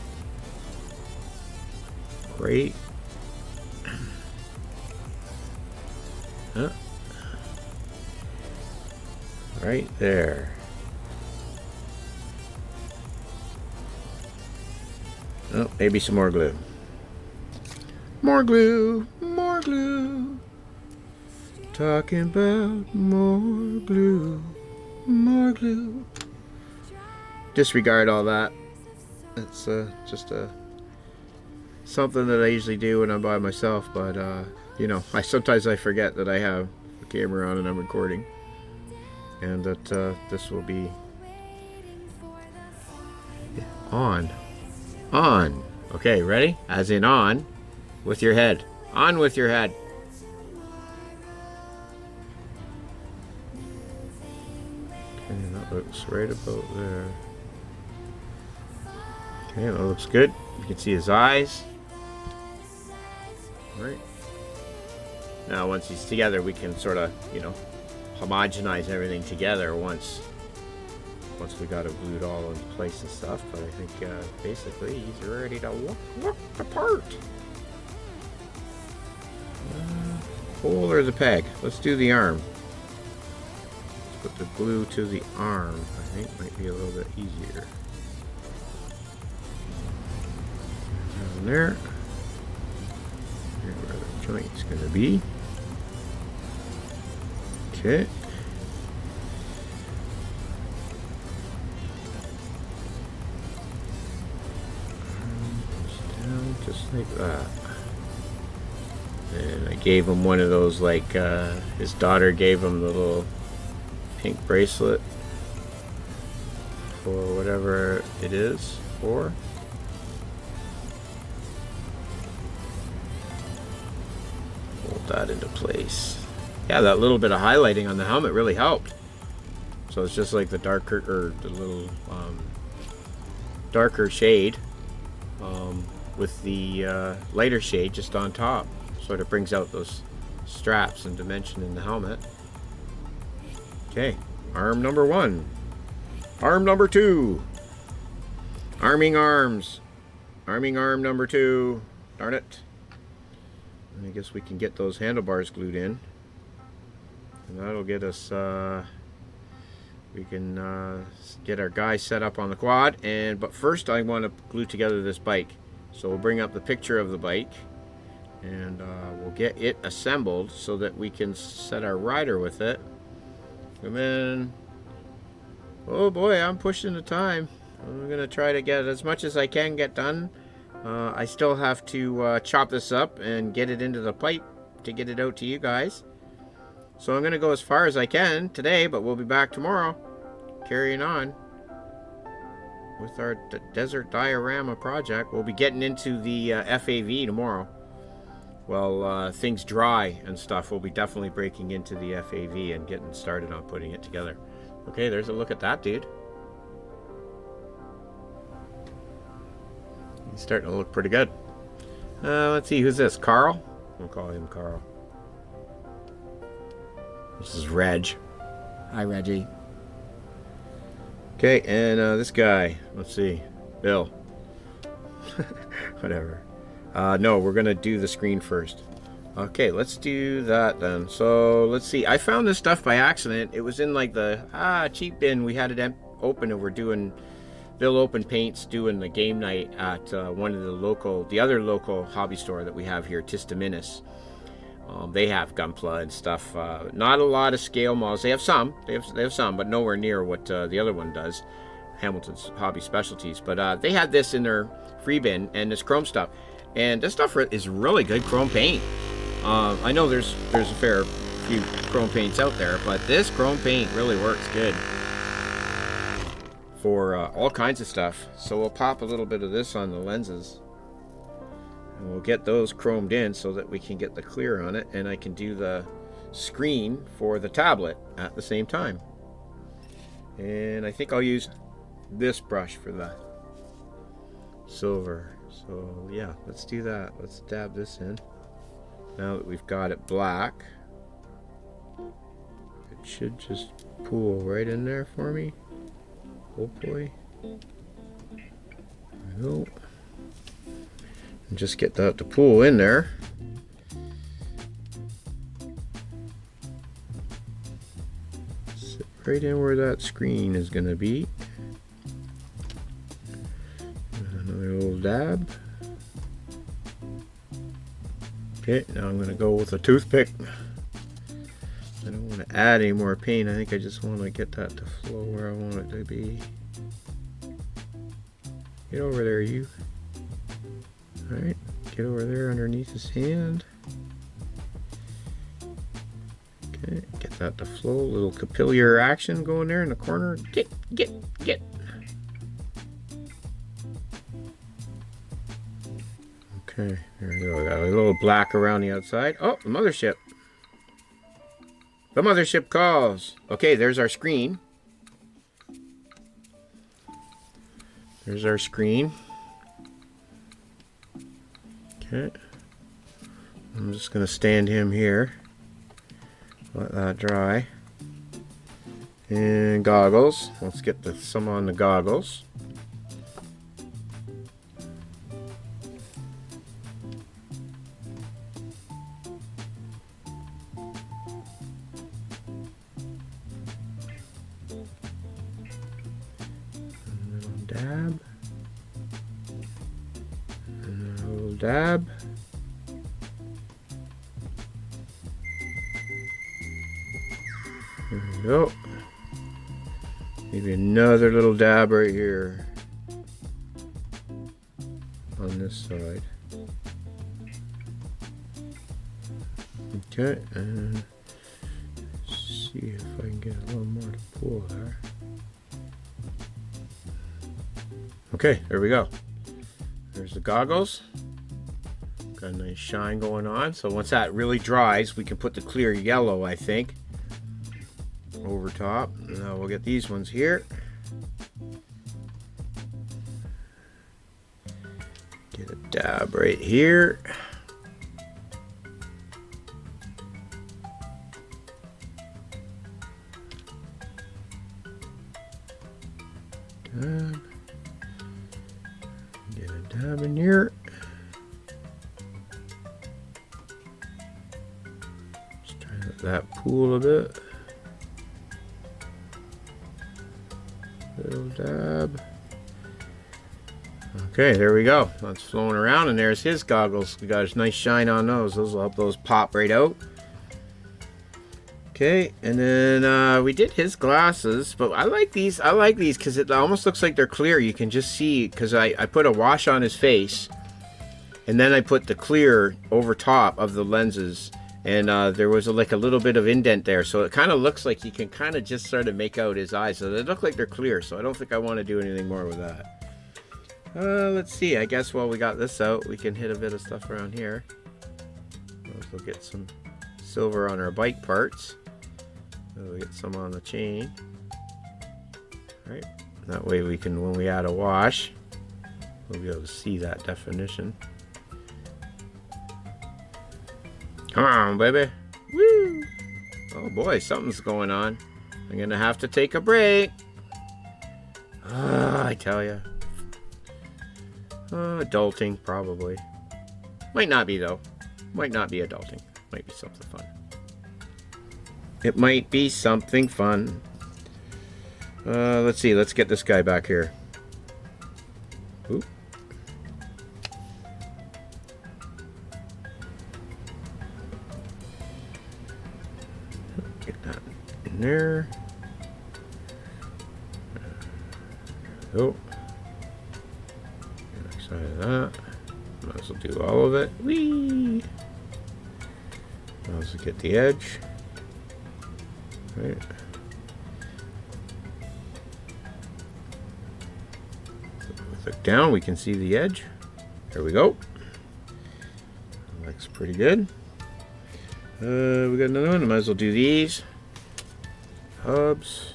right Huh? Right there. Oh, maybe some more glue. More glue, more glue. Talking about more glue, more glue. Disregard all that. It's just something that I usually do when I'm by myself, but you know, sometimes I forget that I have the camera on and I'm recording, and that this will be on. Okay, ready? As in on with your head. On with your head. Okay, that looks right about there. Okay, that looks good. You can see his eyes. All right. Now, once he's together, we can sort of, you know, homogenize everything together once we got it glued all in place and stuff. But I think basically he's ready to look apart. Hole or the peg? Let's do the arm. Let's put the glue to the arm. I think might be a little bit easier. Down there. Here's where the joint's going to be. Okay. Down just like that. And I gave him one of those, like his daughter gave him the little pink bracelet for whatever it is for. Hold that into place. Yeah, that little bit of highlighting on the helmet really helped. So it's just like the darker, or the little darker shade with the lighter shade just on top. Sort of brings out those straps and dimension in the helmet. Okay, arm number 1. Arm number 2. Arming arms. Arming arm number 2. Darn it. I guess we can get those handlebars glued in. And that'll get us, we can get our guy set up on the quad. But first I want to glue together this bike. So we'll bring up the picture of the bike. And we'll get it assembled so that we can set our rider with it. And then, oh boy, I'm pushing the time. I'm gonna try to get as much as I can get done. I still have to chop this up and get it into the pipe to get it out to you guys. So I'm gonna go as far as I can today, but we'll be back tomorrow, carrying on with our Desert Diorama project. We'll be getting into the FAV tomorrow. Well, things dry and stuff, we'll be definitely breaking into the FAV and getting started on putting it together. Okay, there's a look at that, dude. He's starting to look pretty good. Let's see, who's this? Carl? We'll call him Carl. This is Reg. Hi, Reggie. Okay, and this guy, let's see, Bill. Whatever. No, we're gonna do the screen first. Okay, let's do that then. So let's see. I found this stuff by accident. It was in like the cheap bin. We had it open, and we're doing Bill Open Paints doing the game night at one of the other local hobby store that we have here, Tistaminis. They have Gunpla and stuff. Not a lot of scale models. They have some. They have some, but nowhere near what the other one does, Hamilton's Hobby Specialties. But they had this in their free bin, and this chrome stuff. And this stuff is really good chrome paint. I know there's a fair few chrome paints out there, but this chrome paint really works good for all kinds of stuff. So we'll pop a little bit of this on the lenses, and we'll get those chromed in so that we can get the clear on it, and I can do the screen for the tablet at the same time. And I think I'll use this brush for the silver. So yeah, let's do that. Let's dab this in. Now that we've got it black, it should just pool right in there for me, hopefully. Nope. And just get that to pool in there. right in where that screen is going to be. Another little dab. Okay, now I'm going to go with a toothpick. I don't want to add any more paint. I think I just want to get that to flow where I want it to be. Get over there, you. Alright, get over there underneath his hand. Okay, get that to flow. A little capillary action going there in the corner. Get. Okay, there we go. Got a little black around the outside. Oh, the mothership. The mothership calls. Okay, there's our screen. There's our screen. Okay. I'm just going to stand him here. Let that dry. And goggles. Let's get some on the goggles. Dab. And a little dab. There we go. Maybe another little dab right here on this side. Okay, and see if I can get a little more to pull there. Okay, there we go. There's the goggles. Got a nice shine going on. So once that really dries, we can put the clear yellow, I think, over top. Now we'll get these ones here. Get a dab right here. Dab. Get a dab in here. Just try to let that pool a bit. Little dab. Okay, there we go. That's flowing around, and there's his goggles. We got a nice shine on those. Those will help those pop right out. Okay, and then we did his glasses, but I like these. I like these because it almost looks like they're clear. You can just see, because I put a wash on his face, and then I put the clear over top of the lenses, and there was like a little bit of indent there, so it kind of looks like you can kind of just sort of make out his eyes. So they look like they're clear, so I don't think I want to do anything more with that. Let's see. I guess while we got this out, we can hit a bit of stuff around here. We'll get some silver on our bike parts. We'll get some on the chain. Right. That way we can, when we add a wash, we'll be able to see that definition. Come on, baby. Woo! Oh boy, something's going on. I'm gonna have to take a break. I tell ya. Adulting, probably. Might not be, though. Might not be adulting. Might be something fun. It might be something fun. Let's see. Let's get this guy back here. Oop. Get that in there. Oh. Get excited of that. Might as well do all of it. Whee! Might as well get the edge. Right. Look down, we can see the edge. There we go. Looks pretty good. We got another one. I might as well do these hubs.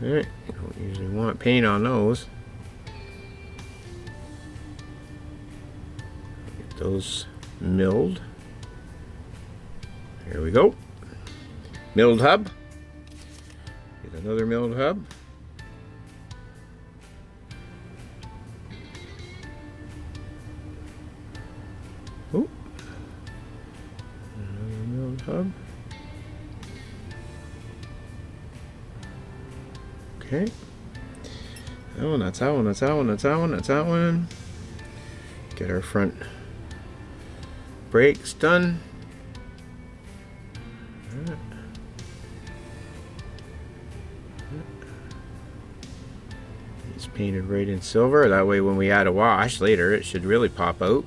Alright, you don't usually want paint on those. Get those milled. There we go. Milled hub. Get another milled hub. Oh. tub. Okay. That one, that's that one, that's that one, that's that one, that's that one. Get our front brakes done. It's painted right in silver. That way when we add a wash later, it should really pop out.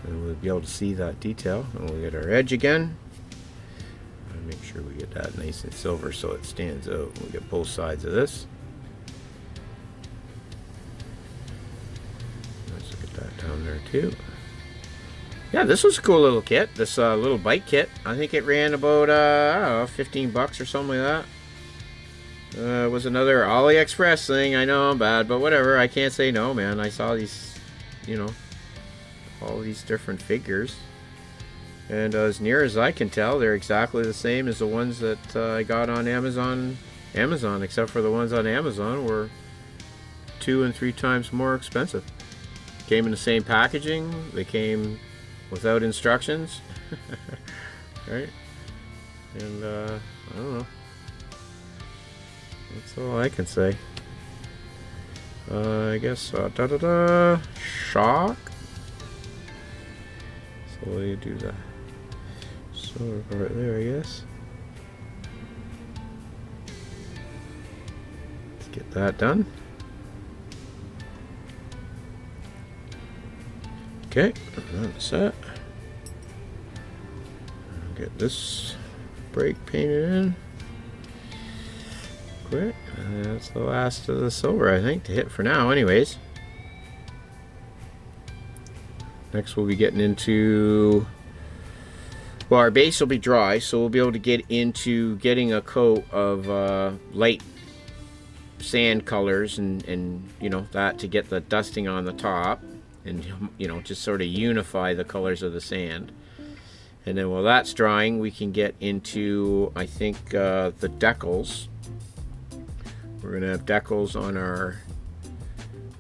And we'll be able to see that detail. And we'll get our edge again. Make sure we get that nice and silver so it stands out. We'll get both sides of this. Let's look at that down there too. Yeah, this was a cool little kit. This little bike kit. I think it ran about I don't know, 15 bucks or something like that. It was another AliExpress thing. I know I'm bad, but whatever. I can't say no, man. I saw these, you know, all these different figures. And as near as I can tell, they're exactly the same as the ones that I got on Amazon, except for the ones on Amazon were 2 and 3 times more expensive. Came in the same packaging. They came without instructions. Right? And I don't know. That's all I can say. I guess shock. So what do you do that? So right there, I guess. Let's get that done. Okay, that's it. Get this brake painted in. Quick. That's the last of the silver, I think, to hit for now, anyways. Next, we'll be getting into. Well, our base will be dry, so we'll be able to get into getting a coat of light sand colors and you know, that to get the dusting on the top and, you know, just sort of unify the colors of the sand. And then while that's drying, we can get into, I think, the decals. We're going to have decals on our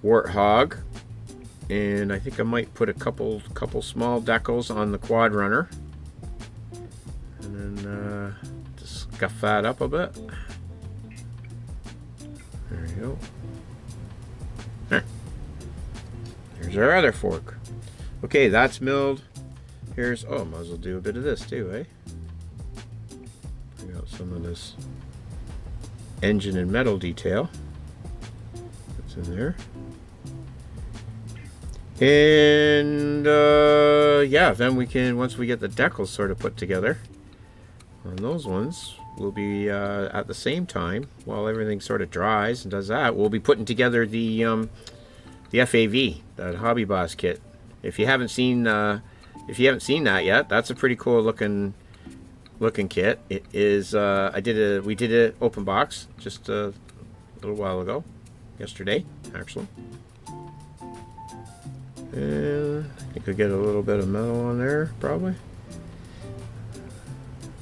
Warthog. And I think I might put a couple small decals on the Quad Runner. And then just scuff that up a bit. There you go. There's our other fork. Okay, that's milled. Here's, oh, might as well do a bit of this too, eh? Bring out some of this engine and metal detail that's in there. And yeah, then we can, once we get the decals sort of put together on those ones, we'll be at the same time, while everything sort of dries and does that, we'll be putting together the FAV, that Hobby Boss kit. If you haven't seen that yet, that's a pretty cool looking kit. It is. We did an open box just a little while ago, yesterday actually. And I could get a little bit of metal on there, probably.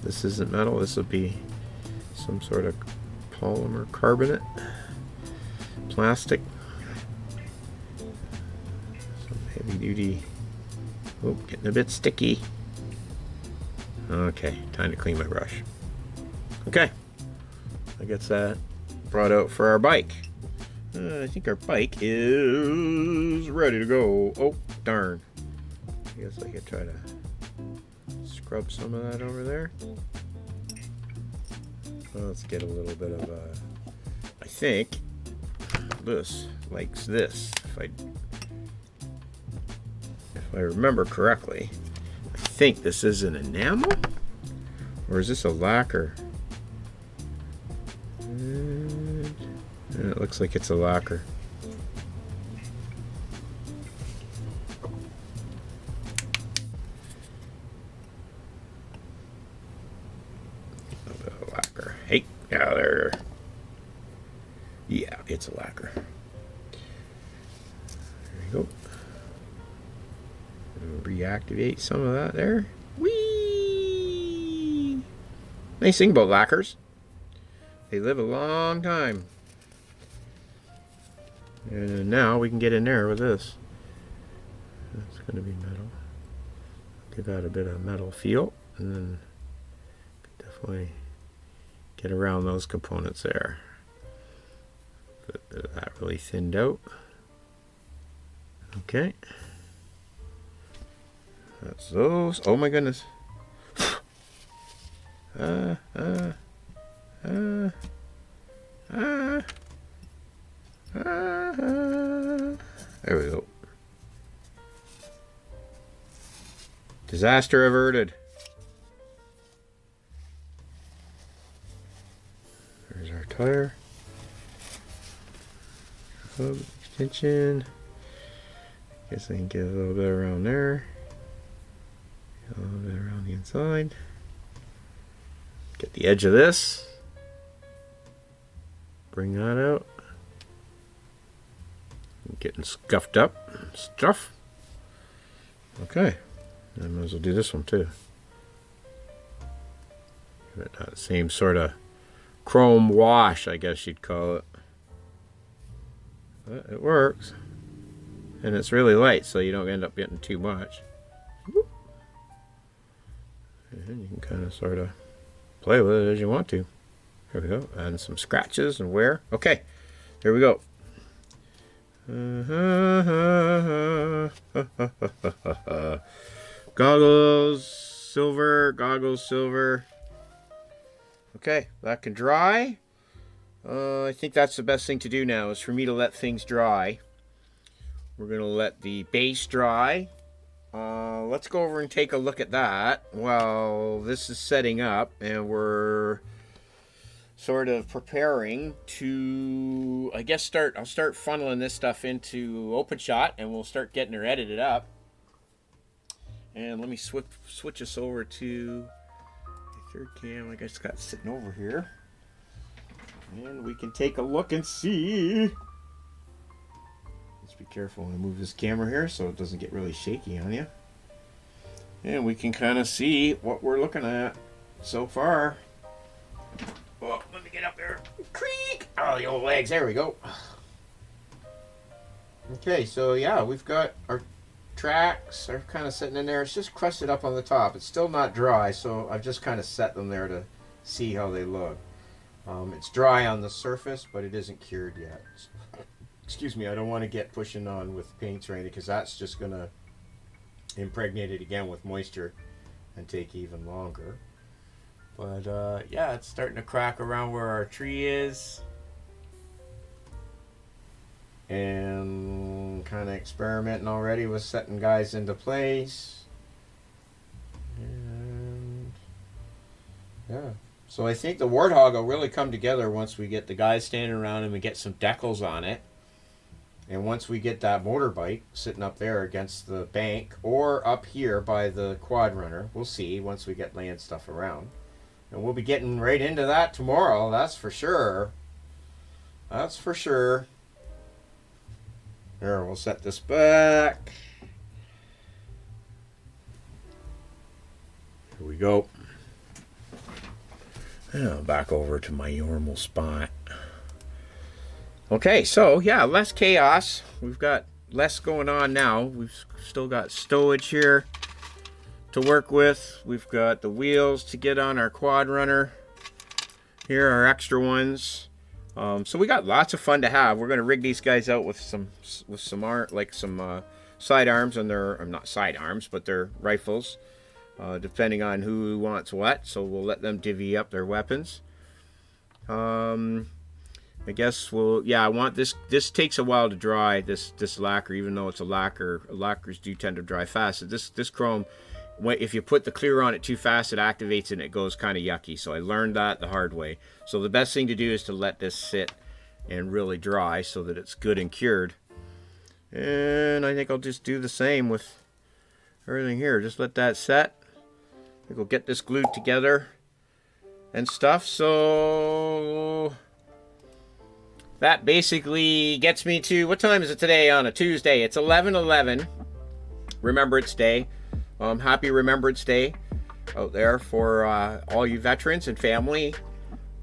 This isn't metal. This will be some sort of polymer carbonate, plastic. Some heavy duty. Oh, getting a bit sticky. Okay, time to clean my brush. Okay, I guess that brought out for our bike. I think our bike is ready to go. Oh, darn. I guess I could try to scrub some of that over there. Well, let's get a little bit of I think this likes this. If I remember correctly, I think this is an enamel, or is this a lacquer? And it looks like it's a lacquer. A bit of lacquer. Hey, yeah, there. Yeah, it's a lacquer. There you go. Reactivate some of that there. Whee! Nice thing about lacquers, they live a long time. And now we can get in there with this. That's going to be metal. Give that a bit of metal feel, and then definitely get around those components there. Put a bit of that really thinned out. Okay. That's those. Oh my goodness. There we go. Disaster averted. There's our tire. Hub extension. Guess I can get a little bit around there. A little bit around the inside. Get the edge of this. Bring that out. Getting scuffed up. Stuff. Okay. I might as well do this one too. Give it that same sort of chrome wash, I guess you'd call it. But it works. And it's really light, so you don't end up getting too much. And you can kind of sort of play with it as you want to. There we go. Adding some scratches and wear. Okay, there we go. Goggles, silver, goggles, silver. Okay, that can dry. I think that's the best thing to do now is for me to let things dry. We're going to let the base dry. Let's go over and take a look at that while this is setting up and we're sort of preparing to, I guess, I'll start funneling this stuff into OpenShot and we'll start getting her edited up. And let me switch us over to the third cam I guess got sitting over here. And we can take a look and see. Let's be careful when I move this camera here so it doesn't get really shaky on you. And we can kind of see what we're looking at so far. Oh, let me get up there. Creak! Oh, the old legs. There we go. Okay, so yeah, we've got our tracks are kind of sitting in there. It's just crusted up on the top. It's still not dry, so I've just kind of set them there to see how they look. It's dry on the surface, but it isn't cured yet. Excuse me, I don't want to get pushing on with paints or anything because that's just going to impregnate it again with moisture and take even longer. But yeah, it's starting to crack around where our tree is. And kind of experimenting already with setting guys into place. And yeah. So I think the Warthog will really come together once we get the guys standing around and we get some decals on it. And once we get that motorbike sitting up there against the bank or up here by the quad runner, we'll see once we get laying stuff around. And we'll be getting right into that tomorrow, that's for sure. That's for sure. Here, we'll set this back. Here we go. Now back over to my normal spot. Okay, so yeah, less chaos. We've got less going on now. We've still got stowage here to work with. We've got the wheels to get on our quad runner. Here are our extra ones. So we got lots of fun to have. We're gonna rig these guys out with some sidearms on their, not sidearms, but their rifles. Depending on who wants what, so we'll let them divvy up their weapons. I guess I want this. This takes a while to dry. This lacquer, even though it's a lacquer, lacquers do tend to dry fast. So this chrome, if you put the clear on it too fast, it activates and it goes kind of yucky. So I learned that the hard way. So the best thing to do is to let this sit and really dry so that it's good and cured. And I think I'll just do the same with everything here. Just let that set. I think we'll get this glued together and stuff. So that basically gets me to, what time is it today on a Tuesday? It's 11:11. Remembrance Day. Happy Remembrance Day out there for all you veterans and family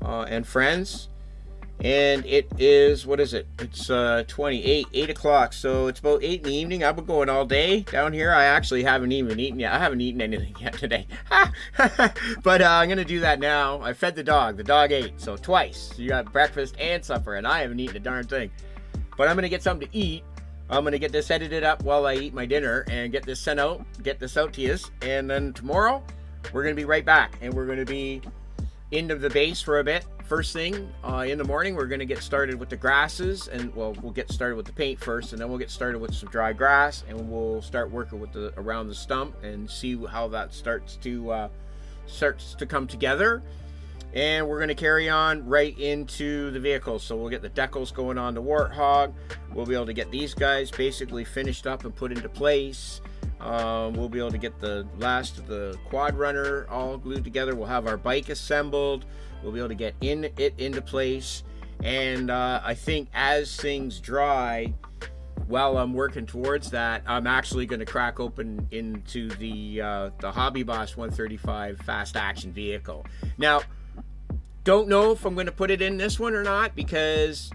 and friends. And it is, what is it? It's 8 o'clock. So it's about 8 in the evening. I've been going all day down here. I actually haven't even eaten yet. I haven't eaten anything yet today. But I'm going to do that now. I fed the dog. The dog ate. So twice. You got breakfast and supper. And I haven't eaten a darn thing. But I'm going to get something to eat. I'm going to get this edited up while I eat my dinner and get this sent out. Get this out to you. And then tomorrow, we're going to be right back. And we're going to be into the base for a bit. First thing in the morning, we're going to get started with the grasses, and well, we'll get started with the paint first, and then we'll get started with some dry grass, and we'll start working with around the stump and see how that starts to come together. And we're going to carry on right into the vehicle. So we'll get the decals going on the Warthog. We'll be able to get these guys basically finished up and put into place. We'll be able to get the last of the quad runner all glued together. We'll have our bike assembled. We'll be able to get it into place. And I think as things dry, while I'm working towards that, I'm actually going to crack open into the Hobby Boss 135 fast action vehicle. Now, don't know if I'm going to put it in this one or not, because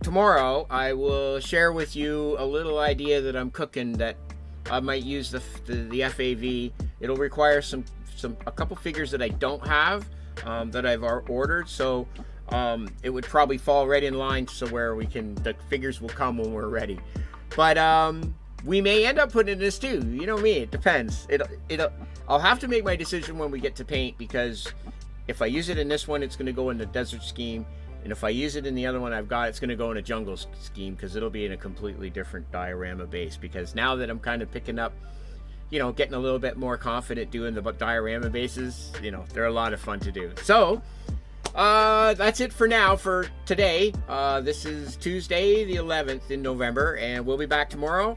tomorrow I will share with you a little idea that I'm cooking that I might use the FAV. It'll require a couple figures that I don't have, that I've ordered, so it would probably fall right in line, so where the figures will come when we're ready. But we may end up putting this too. You know me, it depends. I'll have to make my decision when we get to paint, because if I use it in this one, it's going to go in the desert scheme. And if I use it in the other one I've got, it's going to go in a jungle scheme, because it'll be in a completely different diorama base. Because now that I'm kind of picking up, getting a little bit more confident doing the diorama bases, they're a lot of fun to do. So, that's it for now for today. This is Tuesday, the 11th in November, and we'll be back tomorrow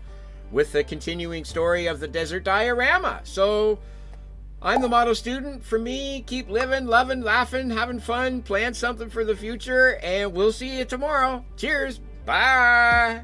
with the continuing story of the desert diorama. So, I'm the model student. For me, keep living, loving, laughing, having fun, plan something for the future, and we'll see you tomorrow. Cheers. Bye.